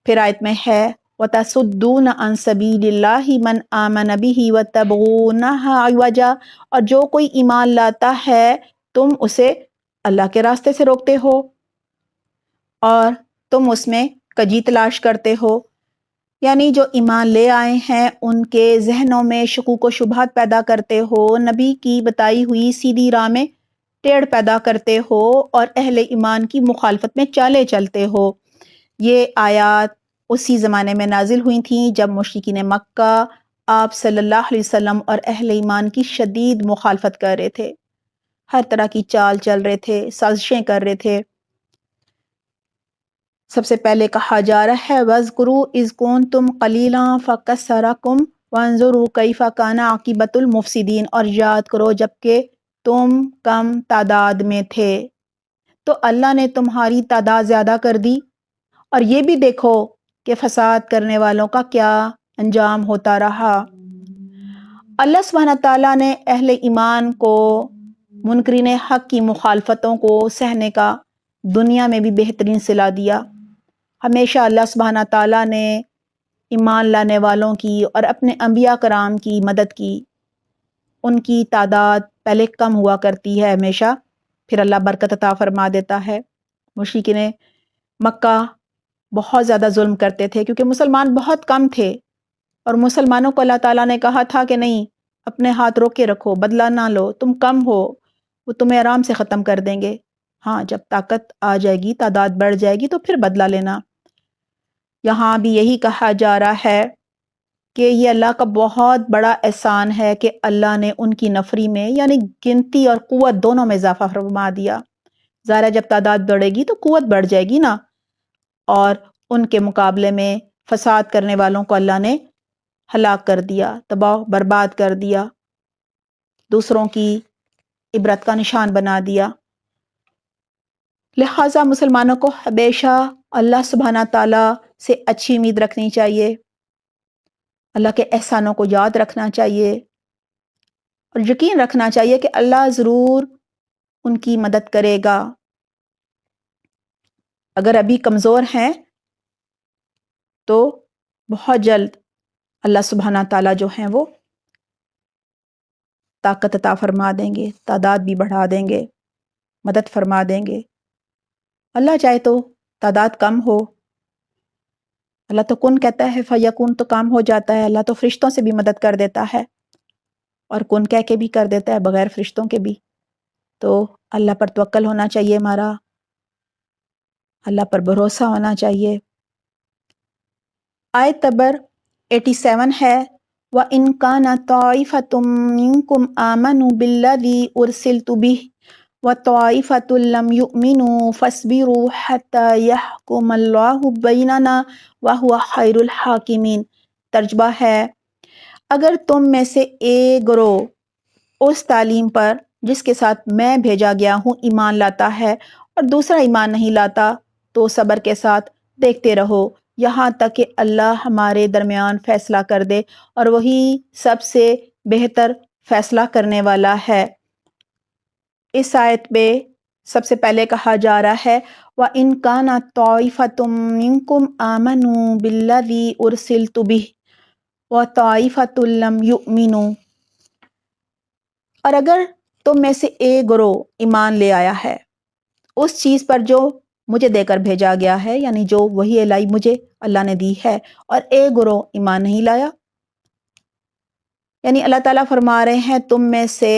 پھر آیت میں ہے وَتَصُدُّونَ عَنْ سَبِيلِ اللَّهِ مَنْ آمَنَ بِهِ وَتَبْغُونَهَا عِوَجًا، اور جو کوئی ایمان لاتا ہے تم اسے اللہ کے راستے سے روکتے ہو اور تم اس میں کجی تلاش کرتے ہو، یعنی جو ایمان لے آئے ہیں ان کے ذہنوں میں شکوک و شبہات پیدا کرتے ہو، نبی کی بتائی ہوئی سیدھی راہ میں ٹیڑھ پیدا کرتے ہو اور اہل ایمان کی مخالفت میں چالے چلتے ہو۔ یہ آیات اسی زمانے میں نازل ہوئی تھیں جب مشرکین مکہ آپ صلی اللہ علیہ وسلم اور اہل ایمان کی شدید مخالفت کر رہے تھے، ہر طرح کی چال چل رہے تھے، سازشیں کر رہے تھے۔ سب سے پہلے کہا جا رہا ہے وَاذْكُرُوا إِذْ كُنْتُمْ قَلِيلًا فَكَثَّرَكُمْ وَانظُرُوا كَيْفَ كَانَ عَاقِبَةُ الْمُفْسِدِينَ، اور یاد کرو جب کہ تم کم تعداد میں تھے تو اللہ نے تمہاری تعداد زیادہ کر دی، اور یہ بھی دیکھو کہ فساد کرنے والوں کا کیا انجام ہوتا رہا۔ اللہ سبحانہ تعالیٰ نے اہل ایمان کو منکرین حق کی مخالفتوں کو سہنے کا دنیا میں بھی بہترین صلہ دیا۔ ہمیشہ اللہ سبحانہ تعالیٰ نے ایمان لانے والوں کی اور اپنے انبیاء کرام کی مدد کی۔ ان کی تعداد پہلے کم ہوا کرتی ہے ہمیشہ، پھر اللہ برکت عطا فرما دیتا ہے۔ مشرکین مکہ بہت زیادہ ظلم کرتے تھے کیونکہ مسلمان بہت کم تھے، اور مسلمانوں کو اللہ تعالیٰ نے کہا تھا کہ نہیں، اپنے ہاتھ روک کے رکھو، بدلہ نہ لو، تم کم ہو، وہ تمہیں آرام سے ختم کر دیں گے۔ ہاں، جب طاقت آ جائے گی، تعداد بڑھ جائے گی تو پھر بدلہ لینا۔ یہاں بھی یہی کہا جا رہا ہے کہ یہ اللہ کا بہت بڑا احسان ہے کہ اللہ نے ان کی نفری میں یعنی گنتی اور قوت دونوں میں اضافہ فرما دیا۔ ظاہر ہے جب تعداد بڑھے گی تو قوت بڑھ جائے گی نا، اور ان کے مقابلے میں فساد کرنے والوں کو اللہ نے ہلاک کر دیا، تباہ برباد کر دیا، دوسروں کی عبرت کا نشان بنا دیا۔ لہٰذا مسلمانوں کو ہمیشہ اللہ سبحانہ تعالیٰ سے اچھی امید رکھنی چاہیے، اللہ کے احسانوں کو یاد رکھنا چاہیے، اور یقین رکھنا چاہیے کہ اللہ ضرور ان کی مدد کرے گا۔ اگر ابھی کمزور ہیں تو بہت جلد اللہ سبحانہ تعالیٰ جو ہیں وہ طاقت عطا فرما دیں گے، تعداد بھی بڑھا دیں گے، مدد فرما دیں گے۔ اللہ چاہے تو تعداد کم ہو، اللہ تو کن کہتا ہے فیکون تو کام ہو جاتا ہے. اللہ تو فرشتوں سے بھی مدد کر دیتا ہے اور کن کہہ کے بھی کر دیتا ہے بغیر فرشتوں کے بھی. تو اللہ پر توکل ہونا چاہیے ہمارا، اللہ پر بھروسہ ہونا چاہیے. آیت نمبر 87 ہے وَإِن كَانَ طَائِفَةٌ مِّنكُمْ آمَنُوا بِالَّذِي أُرْسِلْتُ بِهِ وَطَائِفَةٌ لَّمْ يُؤْمِنُوا فَاصْبِرُوا حَتَّى يَحْكُمَ اللَّهُ بَيْنَنَا وَهُوَ خَيْرُ الْحَاكِمِينَ. ترجمہ ہے اگر تم میں سے ایک گروہ اس تعلیم پر جس کے ساتھ میں بھیجا گیا ہوں ایمان لاتا ہے اور دوسرا ایمان نہیں لاتا تو صبر کے ساتھ دیکھتے رہو یہاں تک کہ اللہ ہمارے درمیان فیصلہ کر دے اور وہی سب سے بہتر فیصلہ کرنے والا ہے. اس آیت میں سب سے پہلے کہا جا رہا ہے وَإِن كَانَ طَائِفَةٌ مِّنكُمْ آمَنُوا بِالَّذِي أُرْسِلْتُ بِهِ وَطَائِفَةٌ لَّمْ يُؤْمِنُوا. اور اگر تم میں سے ایک گروہ ایمان لے آیا ہے اس چیز پر جو مجھے دے کر بھیجا گیا ہے، یعنی جو وحی الہی مجھے اللہ نے دی ہے، اور ایک گروہ ایمان نہیں لایا، یعنی اللہ تعالیٰ فرما رہے ہیں تم میں سے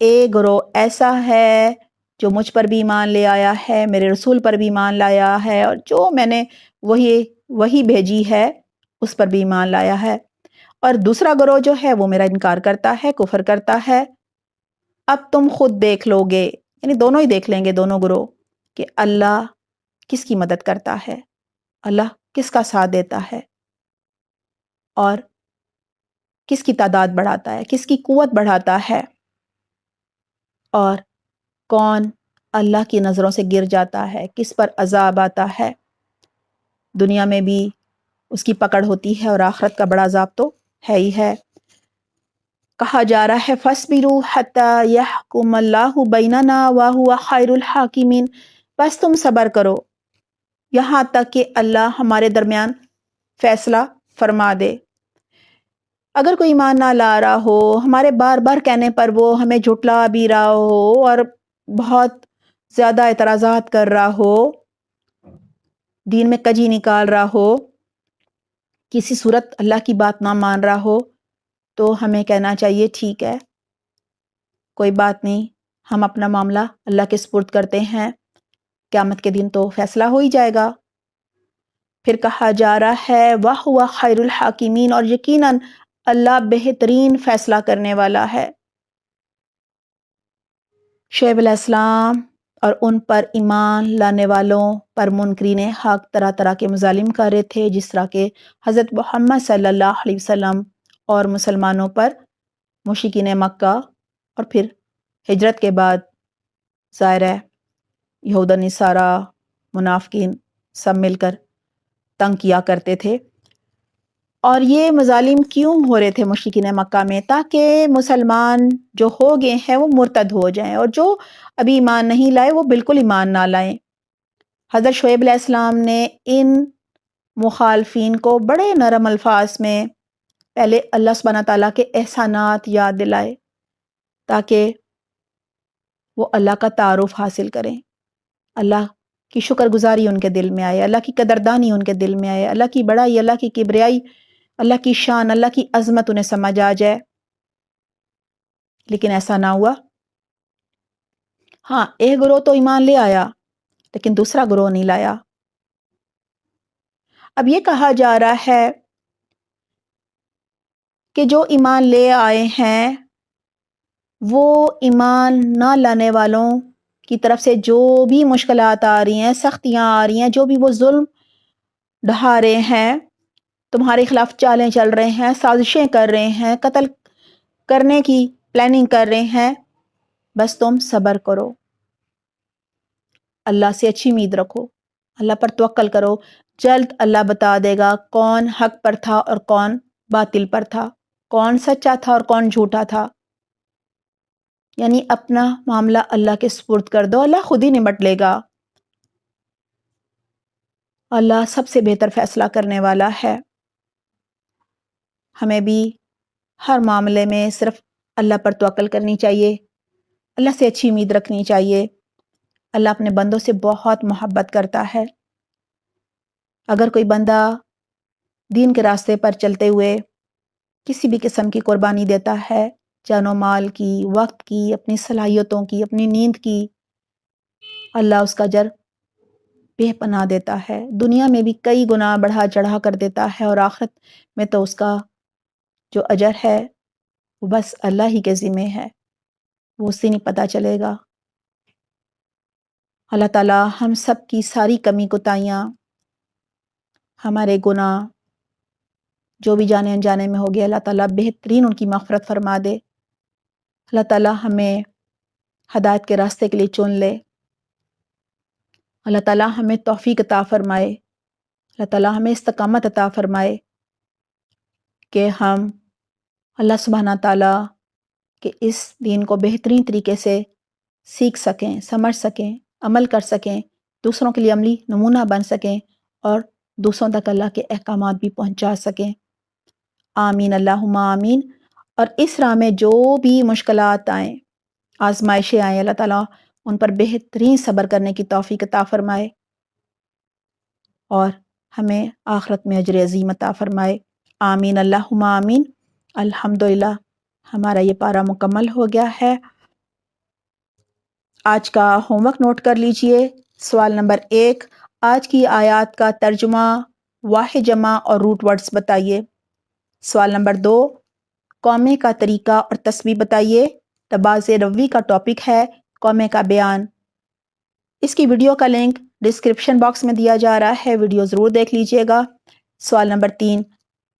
ایک گروہ ایسا ہے جو مجھ پر بھی ایمان لے آیا ہے، میرے رسول پر بھی ایمان لایا ہے، اور جو میں نے وہی بھیجی ہے اس پر بھی ایمان لایا ہے، اور دوسرا گروہ جو ہے وہ میرا انکار کرتا ہے، کفر کرتا ہے. اب تم خود دیکھ لو گے، یعنی دونوں ہی دیکھ لیں گے دونوں گروہ کہ اللہ کس کی مدد کرتا ہے، اللہ کس کا ساتھ دیتا ہے اور کس کی تعداد بڑھاتا ہے، کس کی قوت بڑھاتا ہے، اور کون اللہ کی نظروں سے گر جاتا ہے، کس پر عذاب آتا ہے. دنیا میں بھی اس کی پکڑ ہوتی ہے اور آخرت کا بڑا عذاب تو ہے ہی ہے. کہا جا رہا ہے فَاصْبِرُوا حَتَّى يَحْكُمَ اللَّهُ بَيْنَنَا وَهُوَ خَيْرُ الْحَاكِمِينَ. بس تم صبر کرو یہاں تک کہ اللہ ہمارے درمیان فیصلہ فرما دے. اگر کوئی ایمان نہ لا رہا ہو، ہمارے بار بار کہنے پر وہ ہمیں جھٹلا بھی رہا ہو اور بہت زیادہ اعتراضات کر رہا ہو، دین میں کجی نکال رہا ہو، کسی صورت اللہ کی بات نہ مان رہا ہو، تو ہمیں کہنا چاہیے ٹھیک ہے، کوئی بات نہیں، ہم اپنا معاملہ اللہ کے سپرد کرتے ہیں، قیامت کے دن تو فیصلہ ہو ہی جائے گا. پھر کہا جا رہا ہے وَهُوَ خَيْرُ الْحَاكِمِينَ، اور یقیناً اللہ بہترین فیصلہ کرنے والا ہے. شعیب علیہ السلام اور ان پر ایمان لانے والوں پر منکرین حق طرح طرح کے مظالم کر رہے تھے، جس طرح کے حضرت محمد صلی اللہ علیہ وسلم اور مسلمانوں پر مشرکین مکہ، اور پھر ہجرت کے بعد ظاہر ہے یہود و نصارہ منافقین سب مل کر تنگ کیا کرتے تھے. اور یہ مظالم کیوں ہو رہے تھے مشرکین مکہ میں؟ تاکہ مسلمان جو ہو گئے ہیں وہ مرتد ہو جائیں، اور جو ابھی ایمان نہیں لائے وہ بالکل ایمان نہ لائیں. حضرت شعیب علیہ السلام نے ان مخالفین کو بڑے نرم الفاظ میں پہلے اللہ سبحانہ تعالیٰ کے احسانات یاد دلائے تاکہ وہ اللہ کا تعارف حاصل کریں، اللہ کی شکر گزاری ان کے دل میں آئے، اللہ کی قدردانی ان کے دل میں آئے، اللہ کی بڑائی، اللہ کی کبریائی، اللہ کی شان، اللہ کی عظمت انہیں سمجھ آ جائے. لیکن ایسا نہ ہوا. ہاں، ایک گروہ تو ایمان لے آیا لیکن دوسرا گروہ نہیں لایا. اب یہ کہا جا رہا ہے کہ جو ایمان لے آئے ہیں وہ ایمان نہ لانے والوں کی طرف سے جو بھی مشکلات آ رہی ہیں، سختیاں آ رہی ہیں، جو بھی وہ ظلم ڈھا رہے ہیں، تمہارے خلاف چالیں چل رہے ہیں، سازشیں کر رہے ہیں، قتل کرنے کی پلاننگ کر رہے ہیں، بس تم صبر کرو، اللہ سے اچھی امید رکھو، اللہ پر توکل کرو. جلد اللہ بتا دے گا کون حق پر تھا اور کون باطل پر تھا، کون سچا تھا اور کون جھوٹا تھا. یعنی اپنا معاملہ اللہ کے سپرد کر دو، اللہ خود ہی نمٹ لے گا. اللہ سب سے بہتر فیصلہ کرنے والا ہے. ہمیں بھی ہر معاملے میں صرف اللہ پر توکل کرنی چاہیے، اللہ سے اچھی امید رکھنی چاہیے. اللہ اپنے بندوں سے بہت محبت کرتا ہے. اگر کوئی بندہ دین کے راستے پر چلتے ہوئے کسی بھی قسم کی قربانی دیتا ہے، جان و مال کی، وقت کی، اپنی صلاحیتوں کی، اپنی نیند کی، اللہ اس کا اجر بے پناہ دیتا ہے۔ دنیا میں بھی کئی گنا بڑھا چڑھا کر دیتا ہے، اور آخرت میں تو اس کا جو اجر ہے وہ بس اللہ ہی کے ذمہ ہے، وہ اس سے نہیں پتہ چلے گا۔ اللہ تعالیٰ ہم سب کی ساری کمی کوتاہیاں، ہمارے گناہ جو بھی جانے انجانے میں ہو گیا، اللہ تعالیٰ بہترین ان کی مغفرت فرما دے۔ اللہ تعالیٰ ہمیں ہدایت کے راستے کے لیے چن لے۔ اللہ تعالیٰ ہمیں توفیق عطا فرمائے۔ اللہ تعالیٰ ہمیں استقامت عطا فرمائے کہ ہم اللہ سبحانہ تعالیٰ کے اس دین کو بہترین طریقے سے سیکھ سکیں، سمجھ سکیں، عمل کر سکیں، دوسروں کے لیے عملی نمونہ بن سکیں، اور دوسروں تک اللہ کے احکامات بھی پہنچا سکیں۔ آمین اللہم آمین۔ اور اس راہ میں جو بھی مشکلات آئیں، آزمائشیں آئیں، اللہ تعالیٰ ان پر بہترین صبر کرنے کی توفیق عطا فرمائے اور ہمیں آخرت میں اجر عظیم عطا فرمائے۔ آمین اللہم آمین۔ الحمدللہ ہمارا یہ پارہ مکمل ہو گیا ہے۔ آج کا ہوم ورک نوٹ کر لیجئے۔ سوال نمبر 1، آج کی آیات کا ترجمہ، واحد جمع اور روٹ ورڈز بتائیے۔ سوال نمبر 2، قومے کا طریقہ اور تسبیح بتائیے۔ طباز روی کا ٹاپک ہے قومے کا بیان۔ اس کی ویڈیو کا لنک ڈسکرپشن باکس میں دیا جا رہا ہے، ویڈیو ضرور دیکھ لیجئے گا۔ سوال نمبر 3،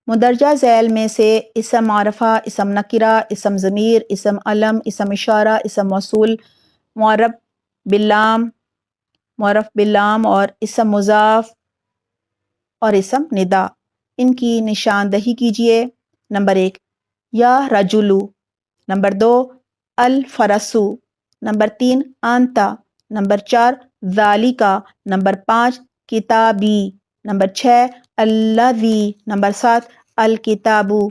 مندرجہ ذیل میں سے اسم معرفہ، اسم نکرہ، اسم ضمیر، اسم علم، اسم اشارہ، اسم موصول، معرف باللام اور اسم مضاف اور اسم ندا، ان کی نشاندہی کیجئے۔ نمبر 1، یا رجلو، نمبر 2، الفرسو، نمبر 3، آنتا، نمبر 4، ذالکا، نمبر 5، کتابی، نمبر 6، الذی، نمبر 7، الکتابو،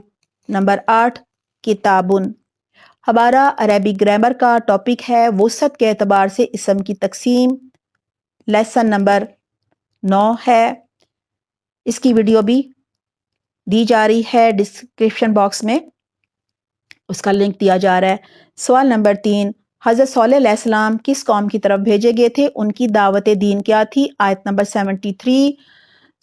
نمبر 8، کتابن۔ ہمارا عربی گرامر کا ٹاپک ہے وسعت کے اعتبار سے اسم کی تقسیم، لیسن نمبر 9 ہے۔ اس کی ویڈیو بھی دی جا رہی ہے، ڈسکرپشن باکس میں اس کا لنک دیا جا رہا ہے۔ سوال نمبر 3، حضرت صالح علیہ السلام کس قوم کی طرف بھیجے گئے تھے؟ ان کی دعوت دین کیا تھی؟ آیت نمبر 73۔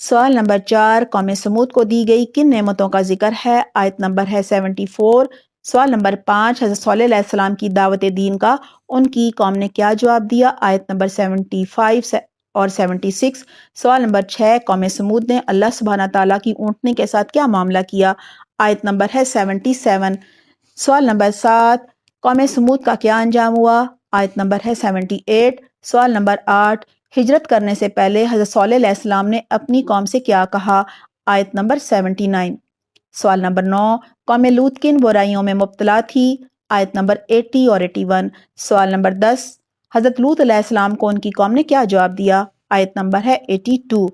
سوال نمبر 4، قوم سمود کو دی گئی کن نعمتوں کا ذکر ہے؟ آیت نمبر ہے 74۔ سوال نمبر 5، حضرت صالح علیہ السلام کی دعوت دین کا ان کی قوم نے کیا جواب دیا؟ آیت نمبر 75 اور 76۔ سوال نمبر 6، قوم سمود نے اللہ سبحانہ تعالیٰ کی اونٹنی کے ساتھ کیا معاملہ کیا؟ آیت نمبر ہے 77۔ سوال نمبر 7، قوم سمود کا کیا انجام ہوا؟ آیت نمبر ہے 78۔ سوال نمبر 8، ہجرت کرنے سے پہلے حضرت صالح علیہ السلام نے اپنی قوم سے کیا کہا؟ آیت نمبر 79۔ سوال نمبر 9، قوم لوط کن برائیوں میں مبتلا تھی؟ آیت نمبر 80 اور 81۔ سوال نمبر 10، حضرت لوط علیہ السلام کو ان کی قوم نے کیا جواب دیا؟ آیت نمبر ہے 82۔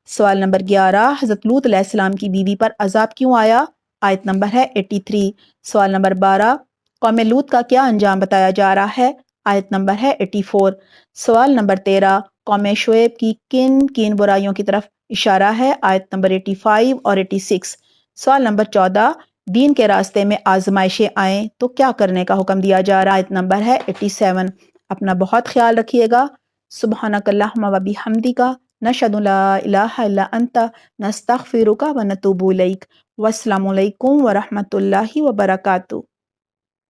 سوال نمبر 11، حضرت لوط علیہ السلام کی بیوی پر عذاب کیوں آیا؟ آیت نمبر ہے 83۔ سوال نمبر 12، قوم لوط کا کیا انجام بتایا جا رہا ہے؟ آیت نمبر ہے 84۔ سوال نمبر 13، قوم شعیب کی کن برائیوں کی طرف اشارہ ہے؟ آیت نمبر 85 اور 86۔ سوال نمبر 14، دین کے راستے میں آزمائشیں آئیں تو کیا کرنے کا حکم دیا جا رہا ہے؟ آیت نمبر ہے 87۔ اپنا بہت خیال رکھیے گا۔ سبحانک اللہم و بحمدک، نشہد ان لا الہ الا انت، نستغفرک و نتوب الیک۔ والسلام علیکم ورحمۃ اللہ وبرکاتہ۔